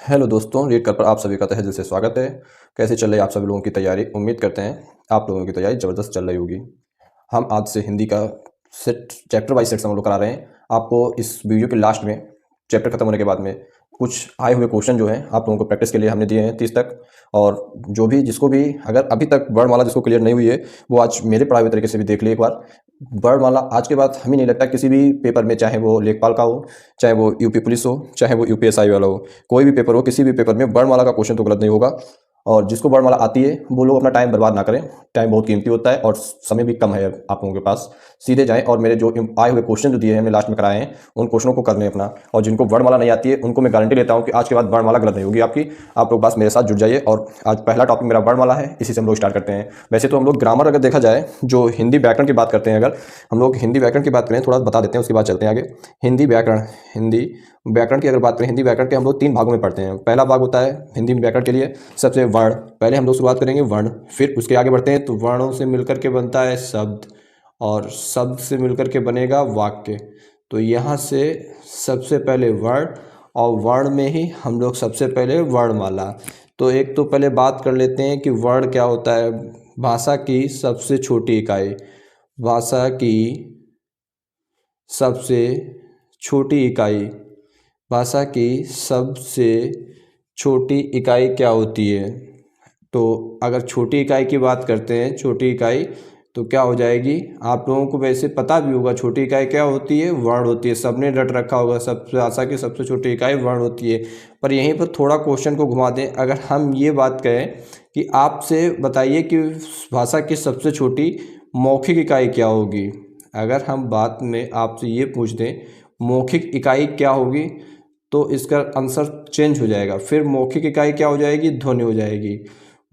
Hello दोस्तों, red कल पर आप सभी का तहे दिल से स्वागत है। कैसे चल रही है आप सभी लोगों की तैयारी? उम्मीद करते हैं आप लोगों की तैयारी ज़बरदस्त चल रही होगी। हम आज से हिंदी का सेट चैप्टर वाइज सेट हम लोग करा रहे हैं। आपको इस वीडियो के लास्ट में चैप्टर खत्म होने के बाद में कुछ आए हुए क्वेश्चन जो हैं आप लोगों को प्रैक्टिस के लिए हमने दिए हैं 30 तक। और जो भी जिसको भी अगर अभी तक वर्णमाला जिसको क्लियर नहीं हुई है वो आज मेरे पढ़ाए हुए तरीके से भी देख ले एक बार। वर्णमाला आज के बाद हमें नहीं लगता किसी भी पेपर में, चाहे वो लेखपाल का हो, चाहे वो यूपी पुलिस हो, चाहे वो यूपीएसआई वाला हो, कोई भी पेपर हो, किसी भी पेपर में वर्णमाला का क्वेश्चन तो गलत नहीं होगा। और जिसको वर्णमाला आती है वो लोग अपना टाइम बर्बाद ना करें। टाइम बहुत कीमती होता है और समय भी कम है आप लोगों के पास। सीधे जाएं और मेरे जो आए हुए क्वेश्चन जो दिए हैं हमने लास्ट में कराए हैं उन क्वेश्चनों को कर लें अपना। और जिनको वर्णमाला नहीं आती है उनको मैं गारंटी लेता हूं कि आज के बाद वर्णमाला गलत नहीं होगी आपकी। आप लोग बस मेरे साथ जुड़ जाइए। और आज पहला टॉपिक मेरा वर्णमाला है, इसी से हम लोग स्टार्ट करते हैं। वैसे तो हम लोग ग्रामर अगर देखा जाए, जो हिंदी व्याकरण की बात करते हैं, अगर हम लोग हिंदी व्याकरण की बात करें, थोड़ा बता देते हैं उसके बाद चलते हैं आगे। हिंदी व्याकरण की अगर बात करें, हिंदी व्याकरण के हम लोग 3 भागों में पढ़ते हैं। पहला भाग होता है हिंदी व्याकरण के लिए सबसे वर्ण। पहले हम लोग शुरुआत करेंगे वर्ण, फिर उसके आगे बढ़ते हैं तो वर्णों से मिलकर के बनता है शब्द, और शब्द से मिलकर के बनेगा वाक्य। तो यहाँ से सबसे पहले वर्ण, और वर्ण में ही हम लोग सबसे पहले वर्णमाला। तो एक तो पहले बात कर लेते हैं कि वर्ण क्या होता है। भाषा की सबसे छोटी इकाई, भाषा की सबसे छोटी इकाई, भाषा की सबसे छोटी इकाई क्या होती है? तो अगर छोटी इकाई की बात करते हैं, छोटी इकाई तो क्या हो जाएगी? आप लोगों को वैसे पता भी होगा छोटी इकाई क्या होती है, वर्ण होती है। सबने रट रखा होगा, सब भाषा की सबसे छोटी इकाई वर्ण होती है। पर यहीं पर थोड़ा क्वेश्चन को घुमा दें, अगर हम ये बात कहें कि आपसे बताइए कि भाषा की सबसे छोटी मौखिक इकाई क्या होगी, अगर हम बात में आपसे ये पूछ दें मौखिक इकाई क्या होगी, तो इसका आंसर चेंज हो जाएगा। फिर मौखिक इकाई क्या हो जाएगी? ध्वनि हो जाएगी।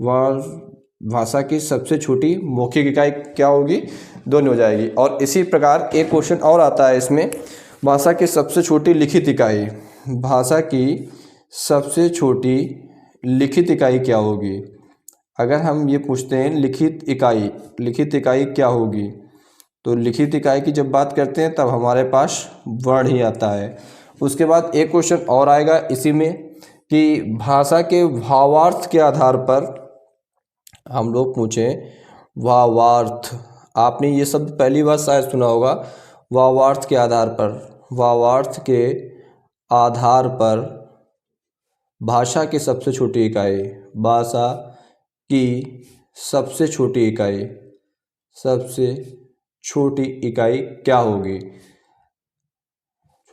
वह भाषा की सबसे छोटी मौखिक इकाई क्या होगी? ध्वनि हो जाएगी। और इसी प्रकार एक क्वेश्चन और आता है इसमें, भाषा की सबसे छोटी लिखित इकाई, भाषा की सबसे छोटी लिखित इकाई क्या होगी? अगर हम ये पूछते हैं लिखित इकाई क्या होगी, तो लिखित इकाई की जब बात करते हैं तब हमारे पास वर्ण ही आता है। उसके बाद एक क्वेश्चन और आएगा इसी में कि भाषा के भावार्थ के आधार पर हम लोग पूछें भावार्थ। आपने ये शब्द पहली बार शायद सुना होगा, भावार्थ के आधार पर। भावार्थ के आधार पर भाषा की सबसे छोटी इकाई, भाषा की सबसे छोटी इकाई, सबसे छोटी इकाई क्या होगी?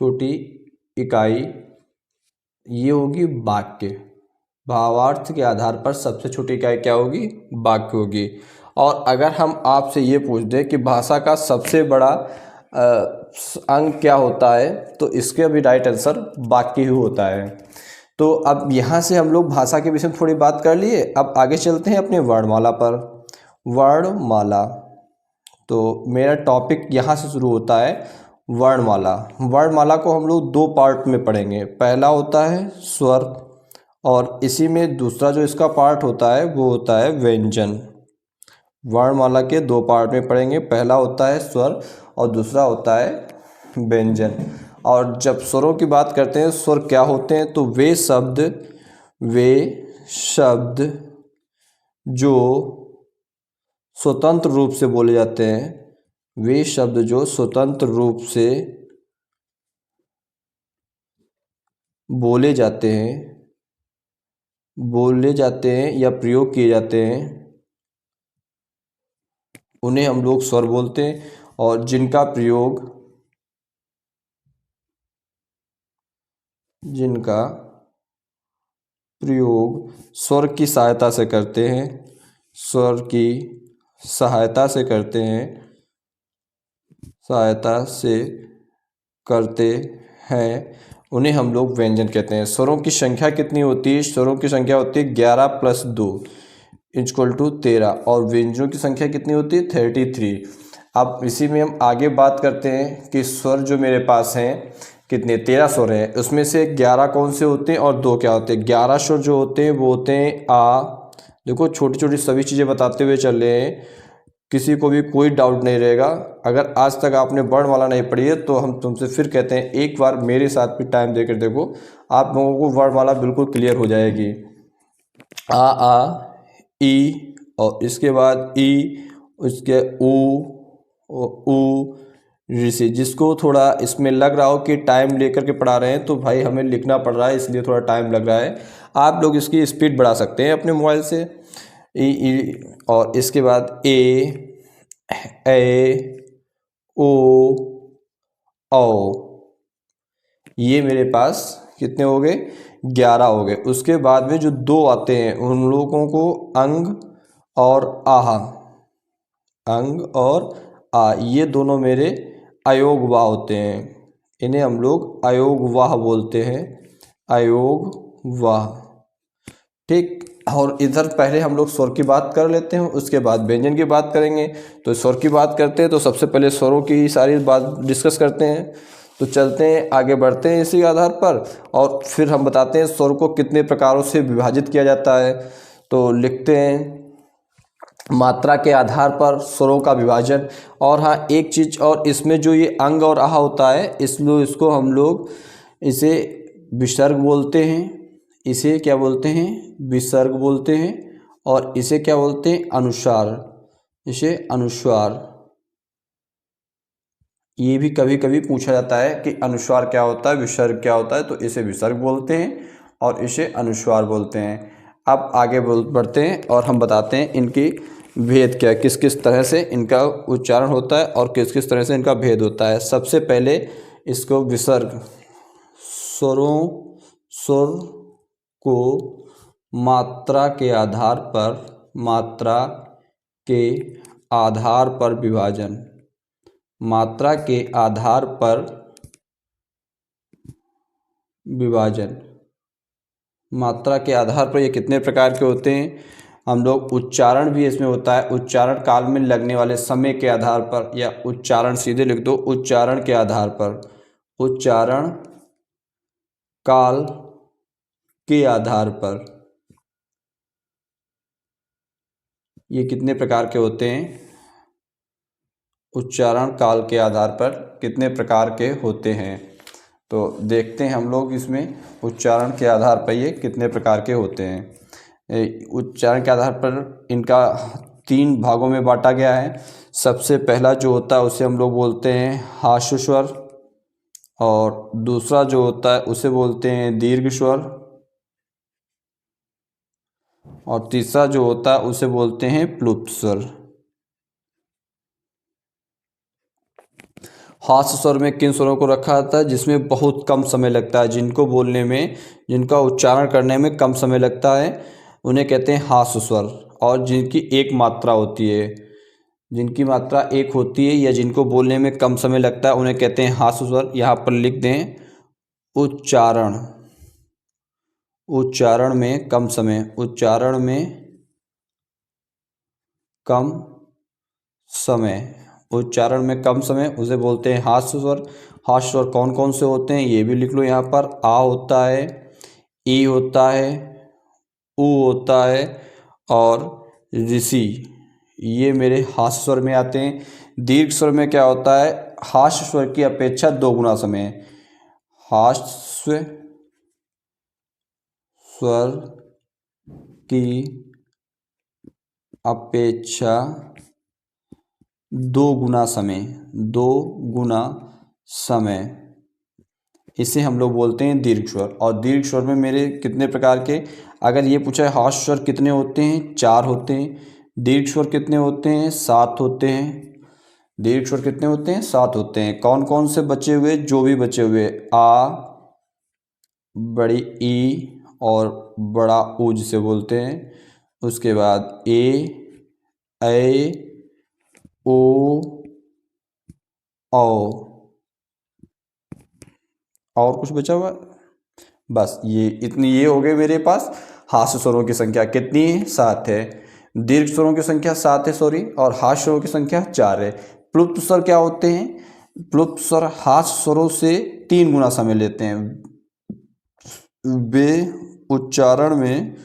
छोटी इकाई ये होगी वाक्य। भावार्थ के आधार पर सबसे छोटी इकाई क्या होगी? वाक्य होगी। और अगर हम आपसे ये पूछ दें कि भाषा का सबसे बड़ा अंग क्या होता है, तो इसके भी राइट आंसर वाक्य ही होता है। तो अब यहाँ से हम लोग भाषा के विषय में थोड़ी बात कर लिए, अब आगे चलते हैं अपने वर्णमाला पर। वर्णमाला, तो मेरा टॉपिक यहाँ से शुरू होता है वर्णमाला। वर्णमाला को हम लोग 2 पार्ट में पढ़ेंगे। पहला होता है स्वर, और इसी में दूसरा जो इसका पार्ट होता है वो होता है व्यंजन। वर्णमाला के 2 पार्ट में पढ़ेंगे, पहला होता है स्वर और दूसरा होता है व्यंजन। और जब स्वरों की बात करते हैं, स्वर क्या होते हैं, तो वे शब्द जो स्वतंत्र रूप से बोले जाते हैं, वे शब्द जो स्वतंत्र रूप से बोले जाते हैं या प्रयोग किए जाते हैं, उन्हें हम लोग स्वर बोलते हैं। और जिनका प्रयोग स्वर की सहायता से करते हैं, स्वर की सहायता से करते हैं, उन्हें हम लोग व्यंजन कहते हैं। स्वरों की संख्या कितनी होती है? स्वरों की संख्या होती है 11 + 2 = 13, और व्यंजनों की संख्या कितनी होती है? 33। अब इसी में हम आगे बात करते हैं कि स्वर जो मेरे पास हैं कितने? 13 स्वर हैं, उसमें से 11 कौन से होते हैं और 2 क्या होते हैं? 11 स्वर जो होते हैं वो होते हैं आ, देखो छोटी छोटी सभी चीज़ें बताते हुए चल रहे हैं। किसी को भी कोई डाउट नहीं रहेगा। अगर आज तक आपने वर्णमाला नहीं पढ़ी है तो हम तुमसे फिर कहते हैं एक बार मेरे साथ भी टाइम देकर देखो, आप लोगों को वर्णमाला बिल्कुल क्लियर हो जाएगी। आ ई, और इसके बाद ई, उसके ऊ ऋषि। जिसको थोड़ा इसमें लग रहा हो कि टाइम लेकर के पढ़ा रहे हैं तो भाई हमें लिखना पड़ रहा है इसलिए थोड़ा टाइम लग रहा है। आप लोग इसकी स्पीड बढ़ा सकते हैं अपने मोबाइल से। ई, और इसके बाद ए ओ औ। ये मेरे पास कितने हो गए? 11 हो गए। उसके बाद में जो दो आते हैं उन लोगों को अंग और आहा, अंग और आ, ये दोनों मेरे अयोगवाह होते हैं। इन्हें हम लोग अयोगवाह बोलते हैं, अयोगवाह। ठीक। और इधर पहले हम लोग स्वर की बात कर लेते हैं, उसके बाद व्यंजन की बात करेंगे। तो स्वर की बात करते हैं तो सबसे पहले स्वरों की सारी बात डिस्कस करते हैं। तो चलते हैं आगे बढ़ते हैं इसी आधार पर, और फिर हम बताते हैं स्वर को कितने प्रकारों से विभाजित किया जाता है। तो लिखते हैं मात्रा के आधार पर स्वरों का विभाजन। और हाँ, एक चीज़ और, इसमें जो ये अंग और आहा होता है इसको हम लोग इसे विसर्ग बोलते हैं। इसे क्या बोलते हैं? विसर्ग बोलते हैं। और इसे क्या बोलते हैं? अनुस्वार। इसे अनुस्वार। ये भी कभी कभी पूछा जाता है कि अनुस्वार क्या होता है, विसर्ग क्या होता है, तो इसे विसर्ग बोलते हैं और इसे अनुस्वार बोलते हैं। अब आगे बढ़ते हैं और हम बताते हैं इनकी भेद क्या है, किस किस तरह से इनका उच्चारण होता है और किस किस तरह से इनका भेद होता है। सबसे पहले इसको विसर्ग, स्वर को मात्रा के आधार पर विभाजन, मात्रा के आधार पर विभाजन, मात्रा के आधार पर ये कितने प्रकार के होते हैं? हम लोग उच्चारण भी इसमें होता है, उच्चारण काल में लगने वाले समय के आधार पर, या उच्चारण सीधे लिख दो उच्चारण के आधार पर, उच्चारण काल के आधार पर ये कितने प्रकार के होते हैं? उच्चारण काल के आधार पर कितने प्रकार के होते हैं? तो देखते हैं हम लोग इसमें उच्चारण के आधार पर ये कितने प्रकार के होते हैं। उच्चारण के आधार पर इनका 3 भागों में बांटा गया है। सबसे पहला जो होता है उसे हम लोग बोलते हैं हास्य स्वर, और दूसरा जो होता है उसे बोलते हैं दीर्घ स्वर, और तीसरा जो होता है उसे बोलते हैं प्लुप्त स्वर। हास्य स्वर में किन स्वरों को रखा जाता है? जिसमें बहुत कम समय लगता है, जिनको बोलने में, जिनका उच्चारण करने में कम समय लगता है, उन्हें कहते हैं हास्य स्वर। और जिनकी एक मात्रा होती है, जिनकी मात्रा एक होती है या जिनको बोलने में कम समय लगता है, उन्हें कहते हैं हास्य स्वर। यहाँ पर लिख दें उच्चारण, उच्चारण में कम समय, उच्चारण में कम समय, उच्चारण में कम समय, उसे बोलते हैं हास्य स्वर। हास्य स्वर कौन कौन से होते हैं ये भी लिख लो यहाँ पर। आ होता है, ई होता है, ऊ होता है, और ऋषि, ये मेरे हास्य स्वर में आते हैं। दीर्घ स्वर में क्या होता है? हास्य स्वर की अपेक्षा 2 गुना समय, हास्य स्वर की अपेक्षा 2 गुना समय, 2 गुना समय, इसे हम लोग बोलते हैं दीर्घ स्वर। और दीर्घ स्वर में मेरे कितने प्रकार के, अगर ये पूछा है हास्य स्वर कितने होते हैं? 4 होते हैं। दीर्घ स्वर कितने होते हैं? 7 होते हैं। दीर्घ स्वर कितने होते हैं? 7 होते हैं। कौन कौन से बचे हुए? जो भी बचे हुए, आ, बड़ी ई और बड़ा ऊ जिसे बोलते हैं, उसके बाद ऐ ओ औ। और कुछ बचा हुआ? बस ये इतनी, ये हो गए मेरे पास हास्य स्वरों की संख्या। कितनी है? 7 है। दीर्घ स्वरों की संख्या 7 है, सॉरी, और हास्य स्वरों की संख्या 4 है। प्लुप्त स्वर क्या होते हैं? प्लुप्त स्वर हास्य स्वरों से 3 गुना समय लेते हैं। वे उच्चारण में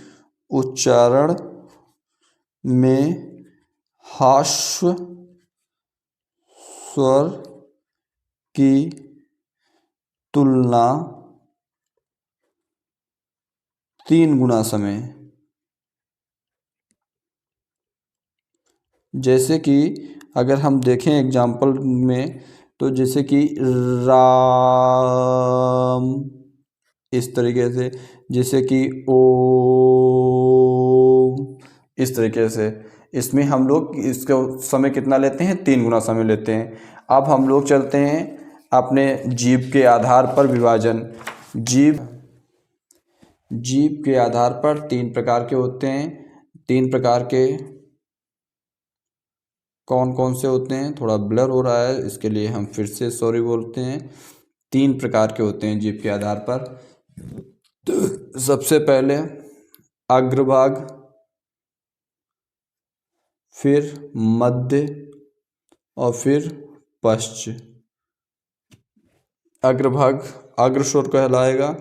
ह्रस्व स्वर की तुलना 3 गुना समय। जैसे कि अगर हम देखें एग्जाम्पल में, तो जैसे कि राम, इस तरीके से, जैसे कि ओम, इस तरीके से। इसमें हम लोग इसका समय कितना लेते हैं? 3 गुना समय लेते हैं। अब हम लोग चलते हैं अपने जीभ के आधार पर विभाजन। जीभ के आधार पर 3 प्रकार के होते हैं। 3 प्रकार के कौन कौन से होते हैं? थोड़ा ब्लर हो रहा है, इसके लिए हम फिर से सॉरी बोलते हैं। 3 प्रकार के होते हैं जीभ के आधार पर। तो सबसे पहले अग्रभाग, फिर मध्य और फिर पश्च। अग्रभाग अग्र स्वर कहलाएगा,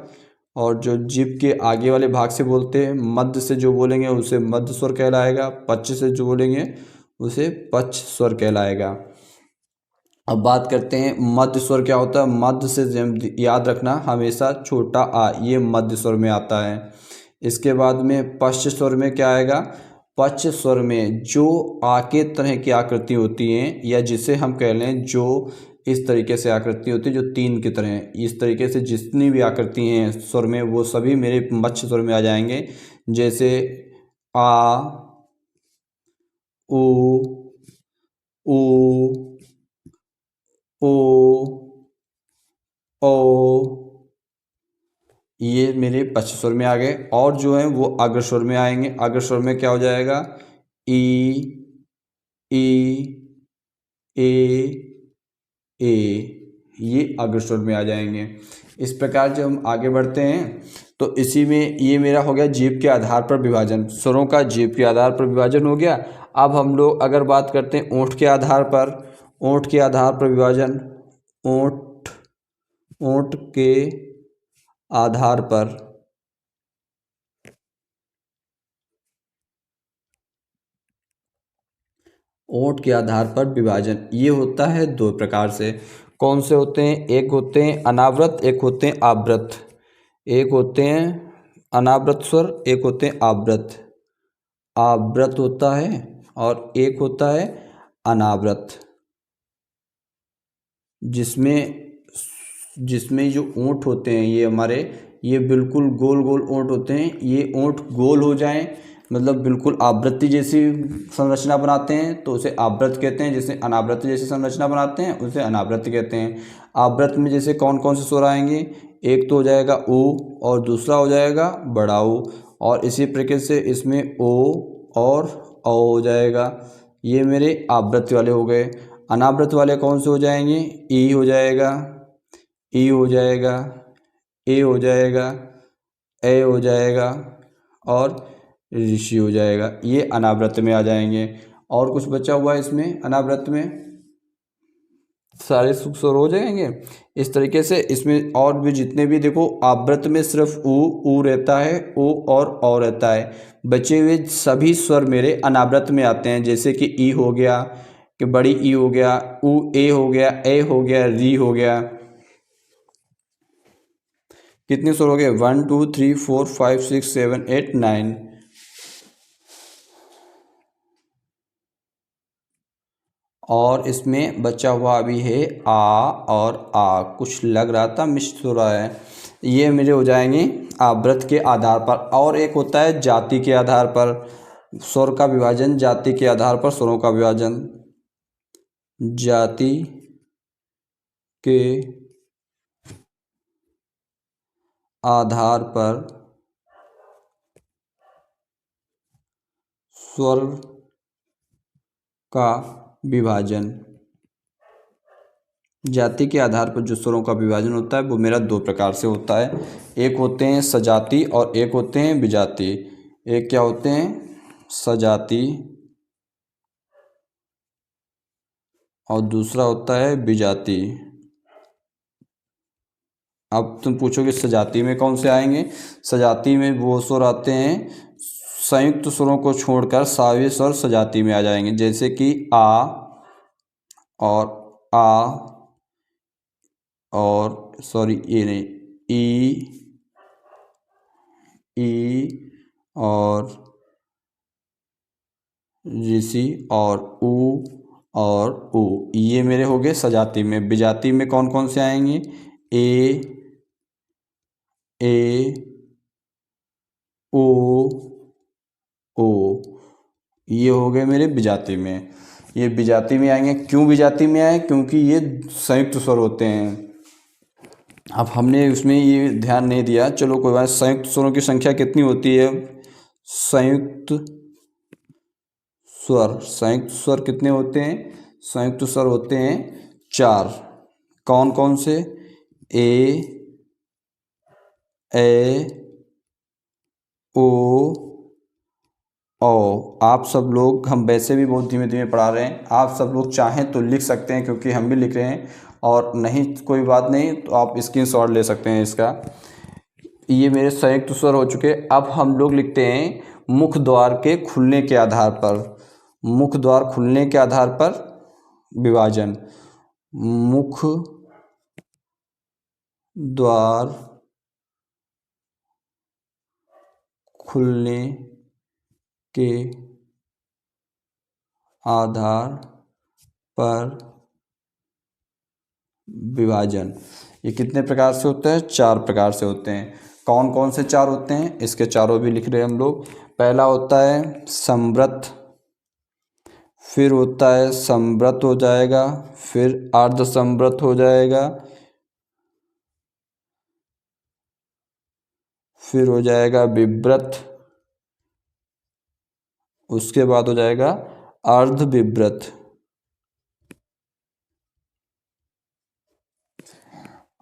और जो जीभ के आगे वाले भाग से बोलते हैं, मध्य से जो बोलेंगे उसे मध्य स्वर कहलाएगा, पश्च से जो बोलेंगे उसे पश्च स्वर कहलाएगा। अब बात करते हैं मध्य स्वर क्या होता है। मध्य से याद रखना हमेशा छोटा आ, ये मध्य स्वर में आता है। इसके बाद में पश्च स्वर में क्या आएगा? पश्च स्वर में जो आ के तरह की आकृति होती हैं, या जिसे हम कह लें जो इस तरीके से आकृति होती है जो 3 की तरह, इस तरीके से जितनी भी आकृति हैं स्वर में, वो सभी मेरे मध्य स्वर में आ जाएंगे। जैसे आ, उ, ऊ, ओ, ओ, ये मेरे पश्च स्वर में आ गए। और जो है वो अग्र स्वर में आएंगे। अग्र स्वर में क्या हो जाएगा? ई, ई, ए, ये अग्र स्वर में आ जाएंगे। इस प्रकार जब हम आगे बढ़ते हैं तो इसी में ये मेरा हो गया जीभ के आधार पर विभाजन। स्वरों का जीभ के आधार पर विभाजन हो गया। अब हम लोग अगर बात करते हैं ओंठ के आधार पर, ओंठ के आधार पर विभाजन। ओंठ, ओंठ के आधार पर ओंठ के आधार पर विभाजन ये होता है 2 प्रकार से। कौन से होते हैं? एक होते हैं अनावृत, एक होते हैं आवृत। एक होते हैं अनावृत स्वर, एक होते हैं आवृत। आवृत होता है और एक होता है अनावृत, जिसमें जिसमें जो ओंठ होते हैं ये हमारे, ये बिल्कुल गोल गोल ओंठ होते हैं। ये ओंठ गोल हो जाएं, मतलब बिल्कुल आवृत्ति जैसी संरचना बनाते हैं तो उसे आवृत कहते हैं। जैसे अनावृत जैसी संरचना बनाते हैं उसे अनावृत कहते हैं। आवृत में जैसे कौन कौन से स्वर आएंगे? एक तो हो जाएगा ऊ, और दूसरा हो जाएगा बड़ा ऊ, और इसी प्रकार से इसमें ओ और औ हो जाएगा। ये मेरे आवृत वाले हो गए। अनावृत वाले कौन से हो जाएंगे? ई हो जाएगा, ई हो जाएगा, ए हो जाएगा, ए हो जाएगा, और ऋषि हो जाएगा। ये अनावृत में आ जाएंगे। और कुछ बचा हुआ है इसमें अनावृत में? सारे सुख स्वर हो जाएंगे। इस तरीके से इसमें और भी जितने भी, देखो आवृत में सिर्फ ऊ रहता है, ओ और औ रहता है। बचे हुए सभी स्वर मेरे अनावृत में आते हैं। जैसे कि ई हो गया, कि बड़ी ई हो गया, ऊ ए हो गया, ए हो गया, री हो गया। कितने स्वर हो गए? 1 2 3 4 5 6 7 8 9। और इसमें बचा हुआ अभी है आ और आ, कुछ लग रहा था मिश्र हो रहा है। ये मेरे हो जाएंगे आवृत के आधार पर। और एक होता है जाति के आधार पर स्वर का विभाजन। जाति के आधार पर स्वरों का विभाजन। जाति के आधार पर स्वर का विभाजन। जाति के आधार पर जो स्वरों का विभाजन होता है वो मेरा 2 प्रकार से होता है। एक होते हैं सजाति और एक होते हैं विजाति। एक क्या होते हैं? सजाति, और दूसरा होता है विजाति। अब तुम पूछोगे सजाति में कौन से आएंगे? सजाति में वो स्वर आते हैं संयुक्त स्वरों को छोड़कर सभी स्वर सजाती में आ जाएंगे, जैसे कि आ और आ और सॉरी ये नहीं, ई और ऋषि और ऊ और ऊ, ये मेरे हो गए सजाती में। विजाती में कौन कौन से आएंगे? ए ओ, ये हो गए मेरे विजाती में। ये विजाती में आएंगे। क्यों विजाती में आए? क्योंकि ये संयुक्त स्वर होते हैं। अब हमने उसमें ये ध्यान नहीं दिया, चलो कोई बात। संयुक्त स्वरों की संख्या कितनी होती है? संयुक्त स्वर कितने होते हैं? संयुक्त स्वर होते हैं 4। कौन कौन से? ए ओ। आप सब लोग, हम वैसे भी बहुत धीमे धीमे पढ़ा रहे हैं, आप सब लोग चाहें तो लिख सकते हैं क्योंकि हम भी लिख रहे हैं, और नहीं कोई बात नहीं तो आप स्क्रीनशॉट ले सकते हैं इसका। ये मेरे संयुक्त स्वर हो चुके। अब हम लोग लिखते हैं मुख द्वार के खुलने के आधार पर। मुख द्वार खुलने के आधार पर विभाजन। मुख द्वार खुलने के आधार पर विभाजन। ये कितने प्रकार से होता है? 4 प्रकार से होते हैं। कौन कौन से 4 होते हैं? इसके चारों भी लिख रहे हैं हम लोग। पहला होता है संवृत, फिर होता है संवृत हो जाएगा, फिर अर्ध संवृत हो जाएगा, फिर हो जाएगा विव्रत, उसके बाद हो जाएगा अर्ध विव्रत।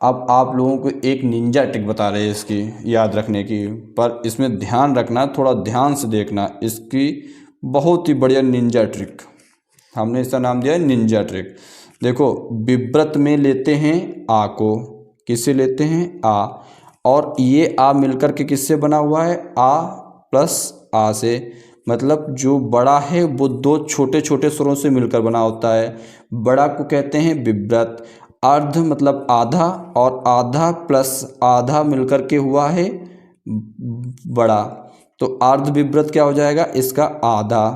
अब आप लोगों को एक निंजा ट्रिक बता रहे हैं इसकी याद रखने की, पर इसमें ध्यान रखना, थोड़ा ध्यान से देखना। इसकी बहुत ही बढ़िया निंजा ट्रिक, हमने इसका नाम दिया है निंजा ट्रिक। देखो, विव्रत में लेते हैं आ को। किससे लेते हैं? आ। और ये आ मिलकर के किससे बना हुआ है? आ प्लस आ से। मतलब जो बड़ा है वो 2 छोटे छोटे स्वरों से मिलकर बना होता है। बड़ा को कहते हैं विव्रत। अर्ध मतलब आधा, और आधा प्लस आधा मिलकर के हुआ है बड़ा, तो अर्ध विव्रत क्या हो जाएगा? इसका आधा।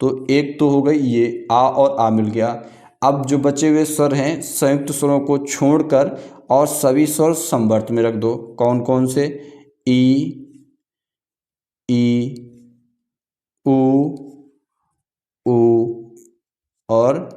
तो एक तो हो गई ये, आ और आ मिल गया। अब जो बचे हुए स्वर हैं, संयुक्त स्वरों को छोड़कर और सभी स्वर संवर्त में रख दो। कौन कौन से? ई ऊ और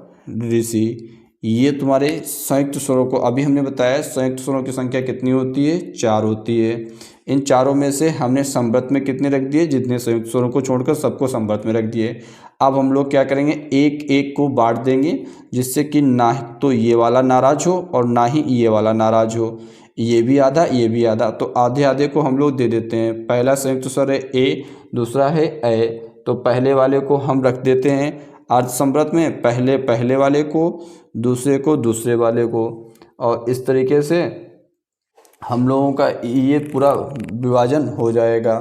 ऋषि। ये तुम्हारे संयुक्त स्वरों को, अभी हमने बताया संयुक्त स्वरों की संख्या कितनी होती है? 4 होती है। इन चारों में से हमने संवर्त में कितने रख दिए? जितने संयुक्त स्वरों को छोड़कर सबको संवर्त में रख दिए। अब हम लोग क्या करेंगे? एक एक को बांट देंगे, जिससे कि ना तो ये वाला नाराज हो और ना ही ये वाला नाराज हो। ये भी आधा, ये भी आधा, तो आधे आधे को हम लोग दे देते हैं। पहला संयुक्त स्वर है ए, दूसरा है ए, तो पहले वाले को हम रख देते हैं अर्ध संवर्त में, पहले वाले को, दूसरे को दूसरे वाले को, और इस तरीके से हम लोगों का ये पूरा विभाजन हो जाएगा।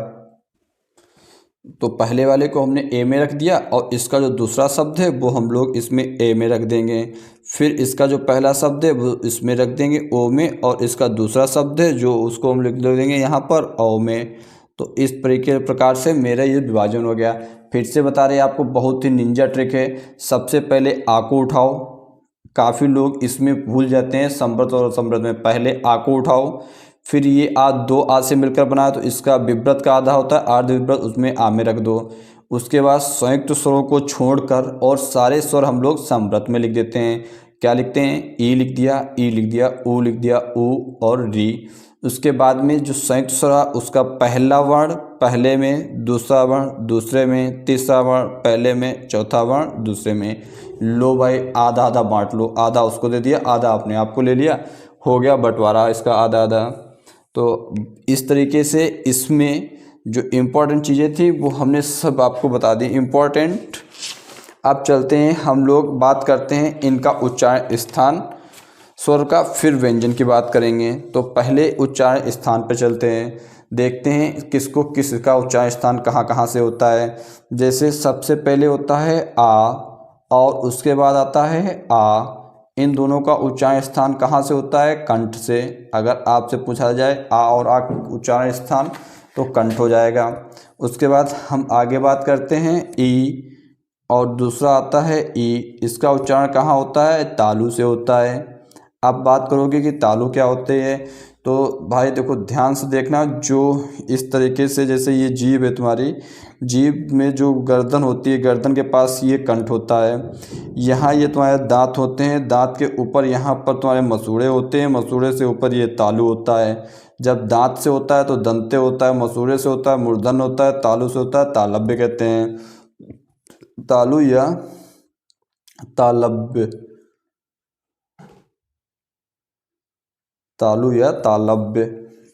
तो पहले वाले को हमने ए में रख दिया, और इसका जो दूसरा शब्द है वो हम लोग इसमें ए में रख देंगे। फिर इसका जो पहला शब्द है वो इसमें रख देंगे ओ में, और इसका दूसरा शब्द है जो उसको हम लिख देंगे यहाँ पर औ में। तो इस प्रकार से मेरा ये विभाजन हो गया। फिर से बता रहे हैं आपको, बहुत ही निंजा ट्रिक है। सबसे पहले आ को उठाओ। काफ़ी लोग इसमें भूल जाते हैं संवर्त और संवर्त में। पहले आ को उठाओ, फिर ये आ 2 आ से मिलकर बना है, तो इसका विव्रत का आधा होता है अर्ध विव्रत, उसमें आ में रख दो। उसके बाद संयुक्त स्वरों को छोड़कर और सारे स्वर हम लोग संवर्त में लिख देते हैं। क्या लिखते हैं? ई लिख दिया, ई लिख दिया, ऊ लिख दिया, ऊ और री। उसके बाद में जो संयुक्त स्वर है उसका पहला वर्ण पहले में, दूसरा वर्ण दूसरे में, तीसरा वर्ण पहले में, चौथा वर्ण दूसरे में। लो भाई, आधा आधा बांट लो। आधा उसको दे दिया, आधा अपने आप को ले लिया, हो गया बंटवारा इसका आधा आधा। तो इस तरीके से इसमें जो इम्पोर्टेंट चीज़ें थी वो हमने सब आपको बता दी, इम्पोर्टेंट। अब चलते हैं हम लोग बात करते हैं इनका उच्चारण स्थान। स्वर का फिर व्यंजन की बात करेंगे। तो पहले उच्चारण स्थान पर चलते हैं, देखते हैं किसको किसका उच्चारण स्थान कहाँ कहाँ से होता है। जैसे सबसे पहले होता है आ और उसके बाद आता है आ। इन दोनों का उच्चारण स्थान कहाँ से होता है? कंठ से। अगर आपसे पूछा जाए आ और आ उच्चारण स्थान तो कंठ हो जाएगा। उसके बाद हम आगे बात करते हैं ई और दूसरा आता है ई। इसका उच्चारण कहाँ होता है? तालु से होता है। अब बात करोगे कि तालु क्या होते हैं, तो भाई देखो ध्यान से देखना, जो इस तरीके से जैसे ये जीभ है तुम्हारी, जीभ में जो गर्दन होती है, गर्दन के पास ये कंठ होता है। यहाँ ये तुम्हारे दांत होते हैं, दांत के ऊपर यहाँ पर तुम्हारे मसूड़े होते हैं, मसूड़े से ऊपर ये तालु होता है। जब दांत से होता है तो दंते होता है, मसूड़े से होता है मूर्धन होता है, तालु से होता है तालव्य कहते हैं। तालु या तालव्य, तालु या तालव्य,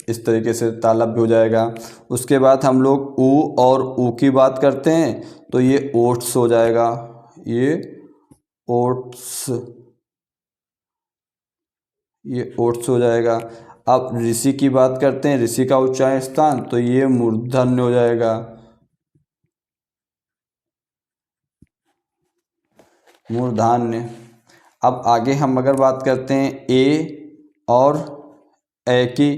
इस तरीके से तालव्य हो जाएगा। उसके बाद हम लोग ऊ और ऊ की बात करते हैं तो ये ओट्स हो जाएगा, ये ओट्स, ये ओट्स हो जाएगा। अब ऋषि की बात करते हैं, ऋषि का उच्चारण स्थान तो ये मूर्धन्य हो जाएगा, मूर्धान्य। अब आगे हम अगर बात करते हैं ए और ए की,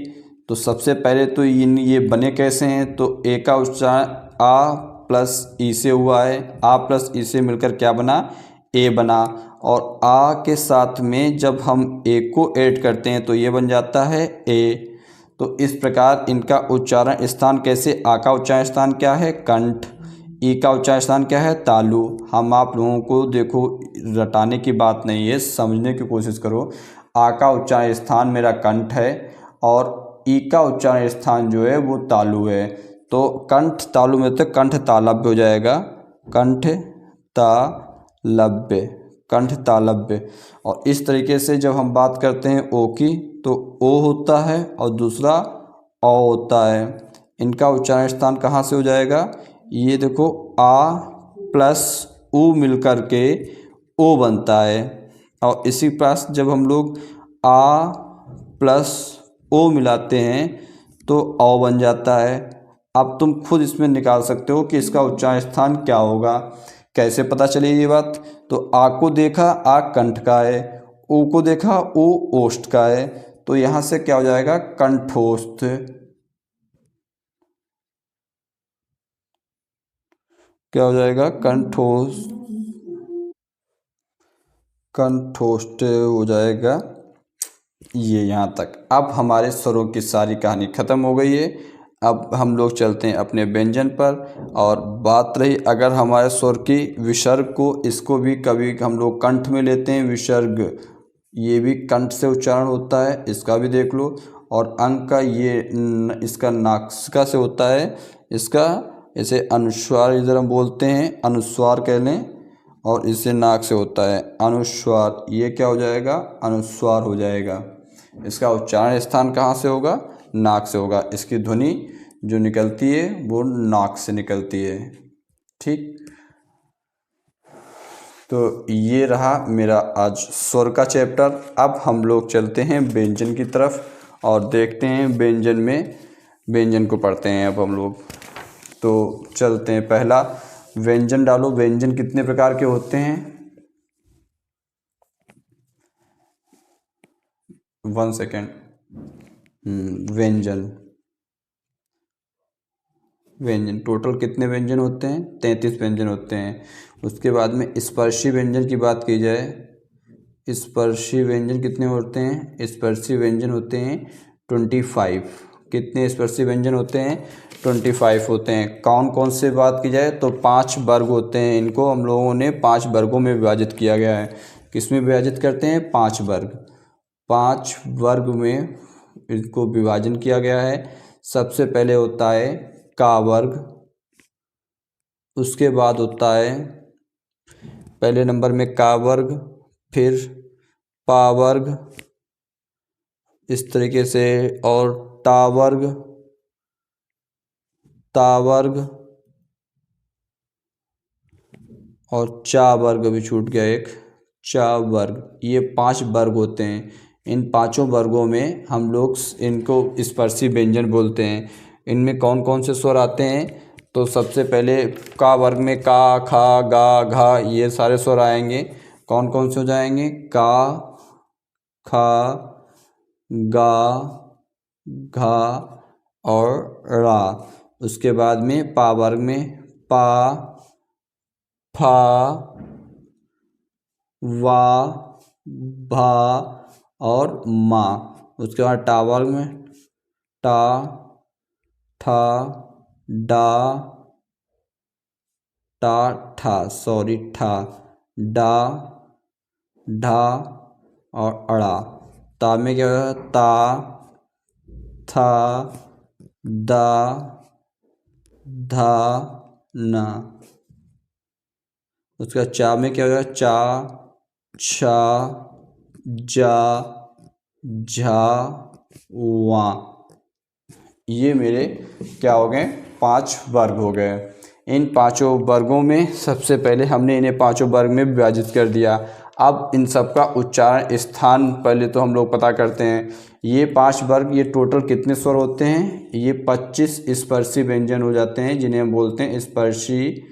तो सबसे पहले तो ये बने कैसे हैं, तो ए का उच्चारण आ प्लस ई से हुआ है, आ प्लस ई से मिलकर क्या बना? ए बना। और आ के साथ में जब हम ए को ऐड करते हैं तो ये बन जाता है ए। तो इस प्रकार इनका उच्चारण स्थान कैसे, आ का उच्चारण स्थान क्या है? कंठ। ई का उच्चारण स्थान क्या है? तालु। हम आप लोगों को देखो रटाने की बात नहीं है, समझने की कोशिश करो। आ का उच्चारण स्थान मेरा कंठ है और ई का उच्चारण स्थान जो है वो तालु है। तो कंठ तालु में तो कंठ तालव्य हो जाएगा, कंठ तालव्य, कंठ तालव्य। और इस तरीके से जब हम बात करते हैं ओ की, तो ओ होता है और दूसरा औ होता है। इनका उच्चारण स्थान कहाँ से हो जाएगा? ये देखो आ प्लस ऊ मिलकर के ओ बनता है, और इसी पास जब हम लोग आ प्लस ओ मिलाते हैं तो औ बन जाता है। अब तुम खुद इसमें निकाल सकते हो कि इसका उच्चारण स्थान क्या होगा। कैसे पता चले ये बात? तो आ को देखा आ कंठ का है, ओ को देखा ओ ओष्ठ का है, तो यहाँ से क्या हो जाएगा? कंठोस्थ। क्या हो जाएगा? कंठोस्थ, कंठोष्ठ हो जाएगा। ये यहाँ तक। अब हमारे स्वरों की सारी कहानी ख़त्म हो गई है। अब हम लोग चलते हैं अपने व्यंजन पर। और बात रही अगर हमारे स्वर की विसर्ग को, इसको भी कभी हम लोग कंठ में लेते हैं विसर्ग, ये भी कंठ से उच्चारण होता है, इसका भी देख लो। और अंक का ये इसका नासिका से होता है, इसका इसे अनुस्वार इधर हम बोलते हैं, अनुस्वार कह लें, और इसे नाक से होता है अनुस्वार। ये क्या हो जाएगा? अनुस्वार हो जाएगा। इसका उच्चारण स्थान कहाँ से होगा? नाक से होगा। इसकी ध्वनि जो निकलती है वो नाक से निकलती है। ठीक, तो ये रहा मेरा आज स्वर का चैप्टर। अब हम लोग चलते हैं व्यंजन की तरफ और देखते हैं व्यंजन में, व्यंजन को पढ़ते हैं अब हम लोग। तो चलते हैं, पहला व्यंजन डालो। व्यंजन कितने प्रकार के होते हैं? 1 सेकेंड। व्यंजन, व्यंजन टोटल कितने व्यंजन होते हैं? 33 व्यंजन होते हैं। उसके बाद में स्पर्शी व्यंजन की बात की जाए, स्पर्शी व्यंजन कितने होते हैं? स्पर्शी व्यंजन होते हैं 25। कितने स्पर्शी व्यंजन होते हैं? 25 होते हैं। कौन कौन से बात की जाए तो 5 वर्ग होते हैं। इनको हम लोगों ने 5 वर्गों में विभाजित किया गया है। किस में विभाजित करते हैं? 5 वर्ग। 5 वर्ग में इनको विभाजन किया गया है। सबसे पहले होता है का वर्ग, उसके बाद होता है पहले नंबर में का वर्ग, फिर पा वर्ग, इस तरीके से, और टा वर्ग, ता वर्ग, और चा वर्ग भी छूट गया एक, चा वर्ग। ये 5 वर्ग होते हैं। इन पांचों वर्गों में हम लोग इनको स्पर्शी व्यंजन बोलते हैं। इनमें कौन कौन से स्वर आते हैं? तो सबसे पहले का वर्ग में का, खा, गा, घा ये सारे स्वर आएंगे। कौन कौन से हो जाएंगे? का, खा, गा, घा और रा। उसके बाद में पा वर्ग में पा, फा, वा, भा और मा। उसके बाद टा वर्ग में टा, ठा, डा, टा, ठा, डा, ढा और अड़ा। ता में क्या होगा? ता, था, दा, धा, ना। उसका चा में क्या होगा? चा, छा, जा, झा, वा। ये मेरे क्या हो गए? 5 वर्ग हो गए। इन पांचों वर्गों में सबसे पहले हमने इन्हें पांचों वर्ग में विभाजित कर दिया। अब इन सब का उच्चारण स्थान पहले तो हम लोग पता करते हैं। ये 5 वर्ग, ये टोटल कितने स्वर होते हैं? ये 25 स्पर्शी व्यंजन हो जाते हैं, जिन्हें हम बोलते हैं स्पर्शी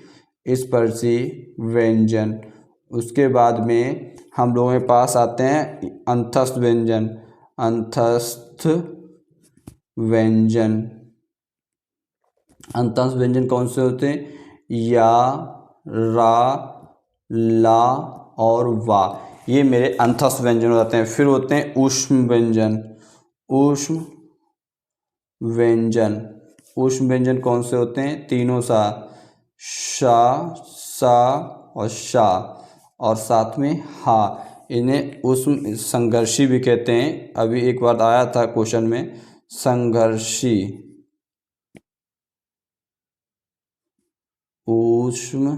व्यंजन। उसके बाद में हम लोगों के पास आते हैं अंतस्थ व्यंजन। अंतस्थ व्यंजन कौन से होते हैं? या, रा, ला और वा। ये मेरे अंतस्थ व्यंजन हो जाते हैं। फिर होते हैं ऊष्म व्यंजन कौन से होते हैं? तीनों सा, सा और शा और साथ में हा। इन्हें ऊष्म संघर्षी भी कहते हैं। अभी एक बार आया था क्वेश्चन में, संघर्षी, ऊष्म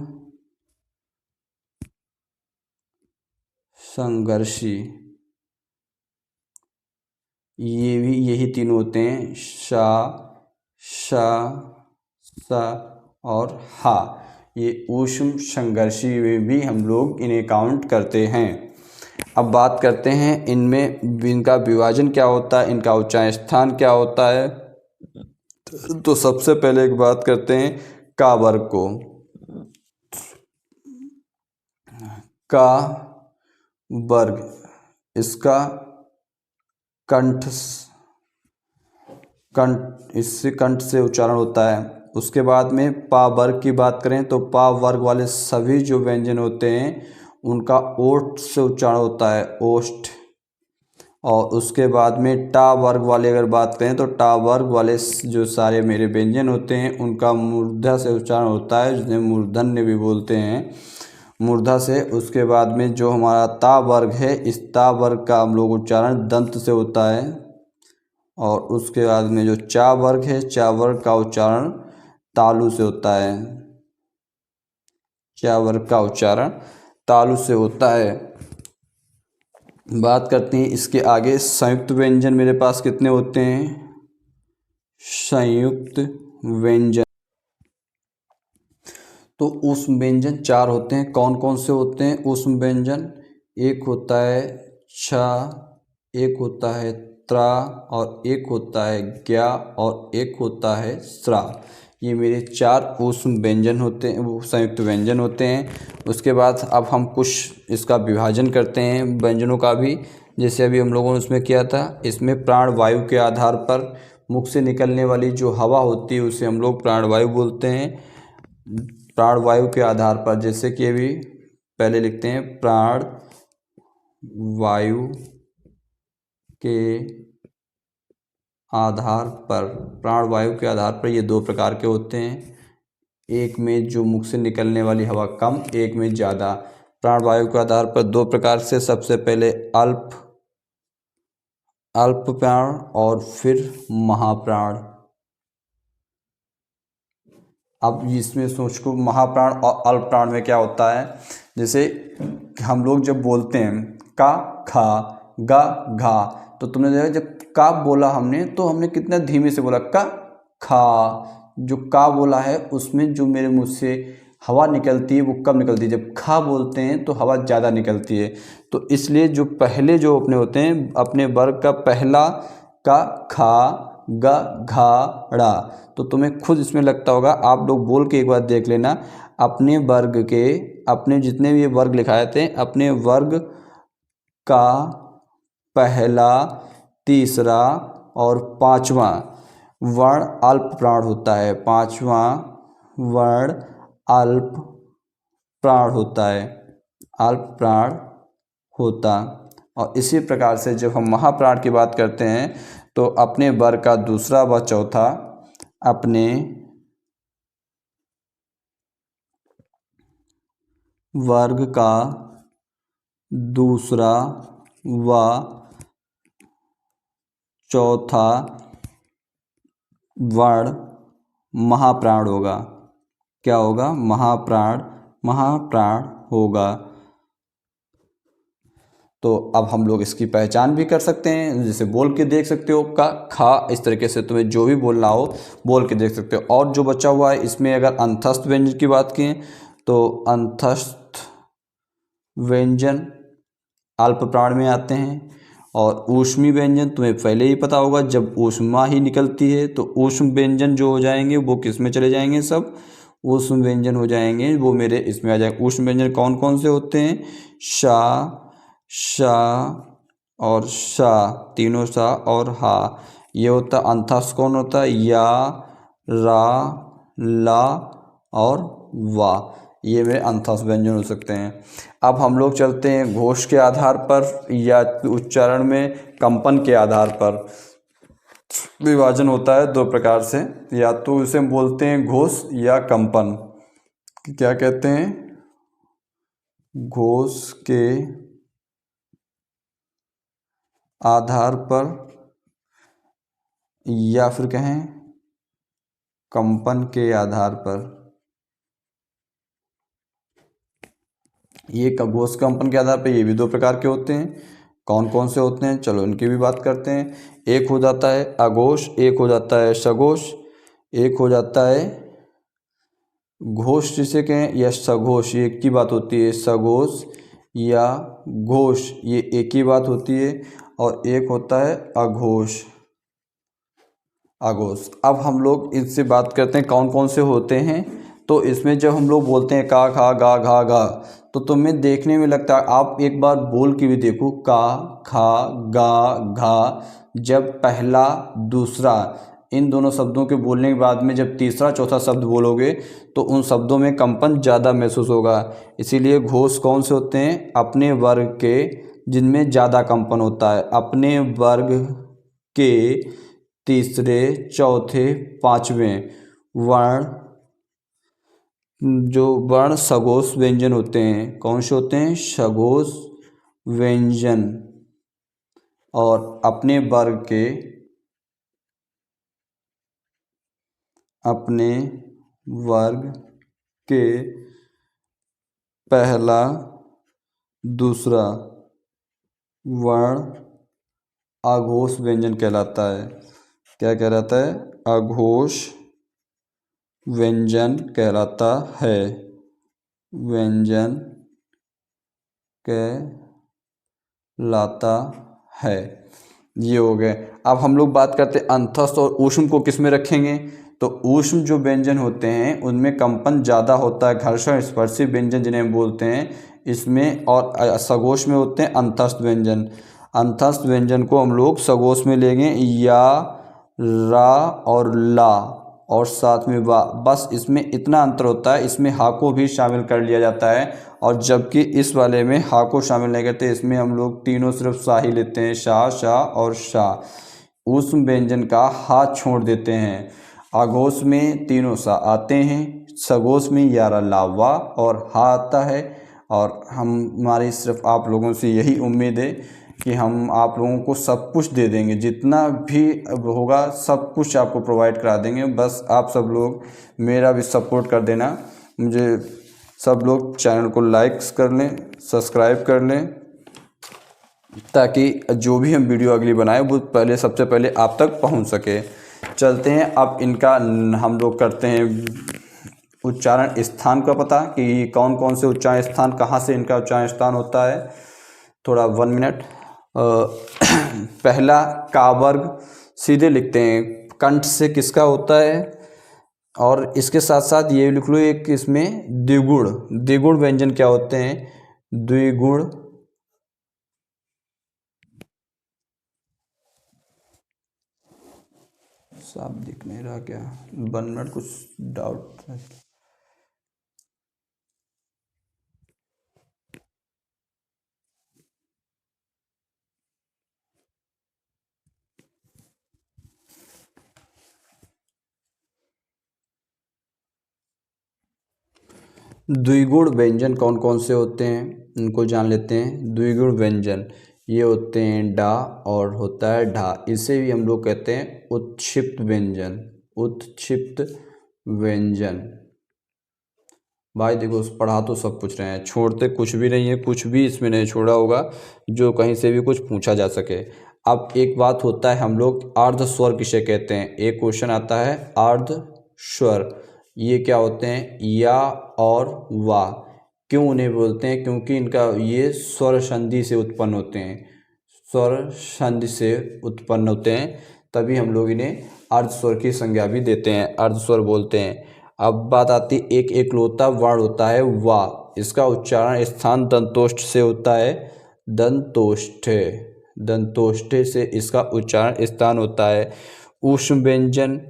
संघर्षी। ये भी यही तीनों होते हैं, शा, शा, सा और हा। ये ऊष्म संघर्षी में भी हम लोग इन्हें काउंट करते हैं। अब बात करते हैं इनमें इनका विभाजन क्या होता है, इनका उच्चारण स्थान क्या होता है। तो सबसे पहले एक बात करते हैं का वर्ग को। का वर्ग, इसका इससे कंठ से उच्चारण होता है। उसके बाद में पा वर्ग की बात करें तो पा वर्ग वाले सभी जो व्यंजन होते हैं उनका ओष्ठ से उच्चारण होता है, ओष्ठ। और उसके बाद में टा वर्ग वाले अगर बात करें तो टा वर्ग वाले जो सारे मेरे व्यंजन होते हैं उनका मूर्धा से उच्चारण होता है, जिन्हें मूर्धन्य भी बोलते हैं, मूर्धा से। उसके बाद में जो हमारा ता वर्ग है, इस ता वर्ग का हम लोग उच्चारण दंत से होता है। और उसके बाद में जो चा वर्ग है, चा वर्ग का उच्चारण तालु से होता है। चा वर्ग का उच्चारण तालु से होता है। बात करते हैं इसके आगे संयुक्त व्यंजन मेरे पास कितने होते हैं? संयुक्त व्यंजन तो ऊष्म व्यंजन 4 होते हैं। कौन कौन से होते हैं ऊष्म व्यंजन? एक होता है छा, एक होता है त्रा और एक होता है ज्ञा और एक होता है स्रा। ये मेरे 4 ऊष्म व्यंजन होते हैं, वो संयुक्त व्यंजन होते हैं। उसके बाद अब हम कुछ इसका विभाजन करते हैं व्यंजनों का भी। जैसे अभी हम लोगों ने उसमें किया था, इसमें प्राण वायु के आधार पर मुख से निकलने वाली जो हवा होती है उसे हम लोग प्राणवायु बोलते हैं। प्राणवायु के आधार पर, जैसे कि अभी पहले लिखते हैं प्राण वायु के आधार पर। प्राणवायु के आधार पर ये 2 प्रकार के होते हैं, एक में जो मुख से निकलने वाली हवा कम, एक में ज़्यादा। प्राणवायु के आधार पर 2 प्रकार से, सबसे पहले अल्प प्राण और फिर महाप्राण। अब इसमें सोच को महाप्राण और अल्प प्राण में क्या होता है। जैसे हम लोग जब बोलते हैं का, खा, गा, घा, तो तुमने देखा जब का बोला हमने तो हमने कितना धीमे से बोला, का, खा। जो का बोला है उसमें जो मेरे मुँह से हवा निकलती है वो कब निकलती है, जब खा बोलते हैं तो हवा ज़्यादा निकलती है। तो इसलिए जो पहले जो अपने होते हैं अपने वर्ग का पहला का खा ग घा ड़ा, तो तुम्हें खुद इसमें लगता होगा, आप लोग बोल के एक बार देख लेना। अपने वर्ग के, अपने जितने भी ये वर्ग लिखाए थे, अपने वर्ग का पहला, तीसरा और पांचवा वर्ण अल्प प्राण होता है। पांचवा वर्ण अल्प प्राण होता है, अल्प प्राण होता। और इसी प्रकार से जब हम महाप्राण की बात करते हैं तो अपने वर्ग का दूसरा व चौथा, अपने वर्ग का दूसरा व चौथा वर्ण महाप्राण होगा। क्या होगा? महाप्राण, महाप्राण होगा। तो अब हम लोग इसकी पहचान भी कर सकते हैं, जैसे बोल के देख सकते हो का खा, इस तरीके से तुम्हें जो भी बोलना हो बोल के देख सकते हो। और जो बचा हुआ है इसमें अगर अंतस्थ व्यंजन की बात करें तो अंतस्थ व्यंजन अल्प प्राण में आते हैं। और ऊष्मी व्यंजन तुम्हें पहले ही पता होगा, जब ऊष्मा ही निकलती है तो ऊष्म व्यंजन जो हो जाएंगे वो किस में चले जाएंगे, सब ऊष्म व्यंजन हो जाएंगे, वो मेरे इसमें आ जाएंगे। ऊष्म व्यंजन कौन कौन से होते हैं? शा, शा और शा, तीनों शा और हा। ये होता अंतस्थ कौन होता है? या, रा, ला और वा, ये मेरे अंतस्थ व्यंजन हो सकते हैं। अब हम लोग चलते हैं घोष के आधार पर या उच्चारण में कंपन के आधार पर। विभाजन होता है दो प्रकार से, या तो इसे बोलते हैं घोष या कंपन। क्या कहते हैं? घोष के आधार पर या फिर कहें कंपन के आधार पर। ये घोष कंपन के आधार पर ये भी दो प्रकार के होते हैं। कौन कौन से होते हैं? चलो इनकी भी बात करते हैं। एक हो जाता है अघोष, एक हो जाता है सघोष, एक हो जाता है घोष जिसे कहें या सघोष, ये एक की बात होती है। सघोष या घोष ये एक ही बात होती है। और एक होता है अघोष, अघोष। अब हम लोग इनसे बात करते हैं कौन कौन से होते हैं। तो इसमें जब हम लोग बोलते हैं का, खा, गा, घा, गा, तो तुम्हें देखने में लगता है, आप एक बार बोल के भी देखो, का, खा, गा, घा, जब पहला दूसरा इन दोनों शब्दों के बोलने के बाद में जब तीसरा चौथा शब्द बोलोगे तो उन शब्दों में कंपन ज़्यादा महसूस होगा। इसीलिए घोष कौन से होते हैं? अपने वर्ग के जिनमें ज़्यादा कंपन होता है। अपने वर्ग के तीसरे, चौथे, पांचवें वर्ण, जो वर्ण सघोष व्यंजन होते हैं, कौन से होते हैं? सघोष व्यंजन। और अपने वर्ग के, अपने वर्ग के पहला, दूसरा वर्ण अघोष व्यंजन कहलाता है। क्या कहलाता है? अघोष व्यंजन कहलाता है, व्यंजन कहलाता है। ये हो गए। अब हम लोग बात करते हैं अंतस्थ और ऊष्म को किस में रखेंगे। तो ऊष्म जो व्यंजन होते हैं उनमें कंपन ज़्यादा होता है, घर्षण स्पर्शी व्यंजन जिन्हें हम बोलते हैं इसमें। और सघोष में होते हैं अंतस्थ व्यंजन। अंतस्थ व्यंजन को हम लोग सघोष में लेंगे, या, रा और ला और साथ में वा। बस इसमें इतना अंतर होता है, इसमें हा को भी शामिल कर लिया जाता है। और जबकि इस वाले में हा को शामिल नहीं करते, इसमें हम लोग तीनों सिर्फ सा ही लेते हैं, शा, शा और शा। ऊष्म व्यंजन का हा छोड़ देते हैं। अघोष में तीनों सा आते हैं, सघोष में यारा, ला, वा और हा आता है। और हमारी सिर्फ आप लोगों से यही उम्मीद है कि हम आप लोगों को सब कुछ दे देंगे, जितना भी होगा सब कुछ आपको प्रोवाइड करा देंगे। बस आप सब लोग मेरा भी सपोर्ट कर देना। मुझे सब लोग चैनल को लाइक्स कर लें, सब्सक्राइब कर लें, ताकि जो भी हम वीडियो अगली बनाएं वो पहले, सबसे पहले आप तक पहुंच सके। चलते हैं अब इनका हम लोग करते हैं उच्चारण स्थान का पता कि कौन कौन से उच्चारण स्थान, कहाँ से इनका उच्चारण स्थान होता है। थोड़ा 1 मिनट। पहला का वर्ग सीधे लिखते हैं, कंठ से किसका होता है, और इसके साथ साथ ये लिख लो एक इसमें द्विगुण। द्विगुण व्यंजन क्या होते हैं, द्विगुण साफ दिख नहीं रहा क्या, 1 मिनट, कुछ डाउट। द्विगुण व्यंजन कौन कौन से होते हैं इनको जान लेते हैं। द्विगुण व्यंजन ये होते हैं डा और होता है ढा, इसे भी हम लोग कहते हैं उत्क्षिप्त व्यंजन। उत्क्षिप्त व्यंजन। भाई देखो पढ़ा तो सब कुछ रहे हैं, छोड़ते कुछ भी नहीं है, कुछ भी इसमें नहीं छोड़ा होगा जो कहीं से भी कुछ पूछा जा सके। अब एक बात होता है, हम लोग अर्ध स्वर किसे कहते हैं, एक क्वेश्चन आता है अर्ध स्वर, ये क्या होते हैं, या और वा। क्यों उन्हें बोलते हैं, क्योंकि इनका ये स्वर संधि से उत्पन्न होते हैं, स्वर संधि से उत्पन्न होते हैं, तभी हम लोग इन्हें अर्ध स्वर की संज्ञा भी देते हैं, अर्ध स्वर बोलते हैं। अब बात आती, एक एकलौता वर्ण होता है वा, इसका उच्चारण स्थान दंतोष्ठ से होता है, दंतोष्ठे, दंतोष्ठे से इसका उच्चारण स्थान होता है। ऊष्म व्यंजन,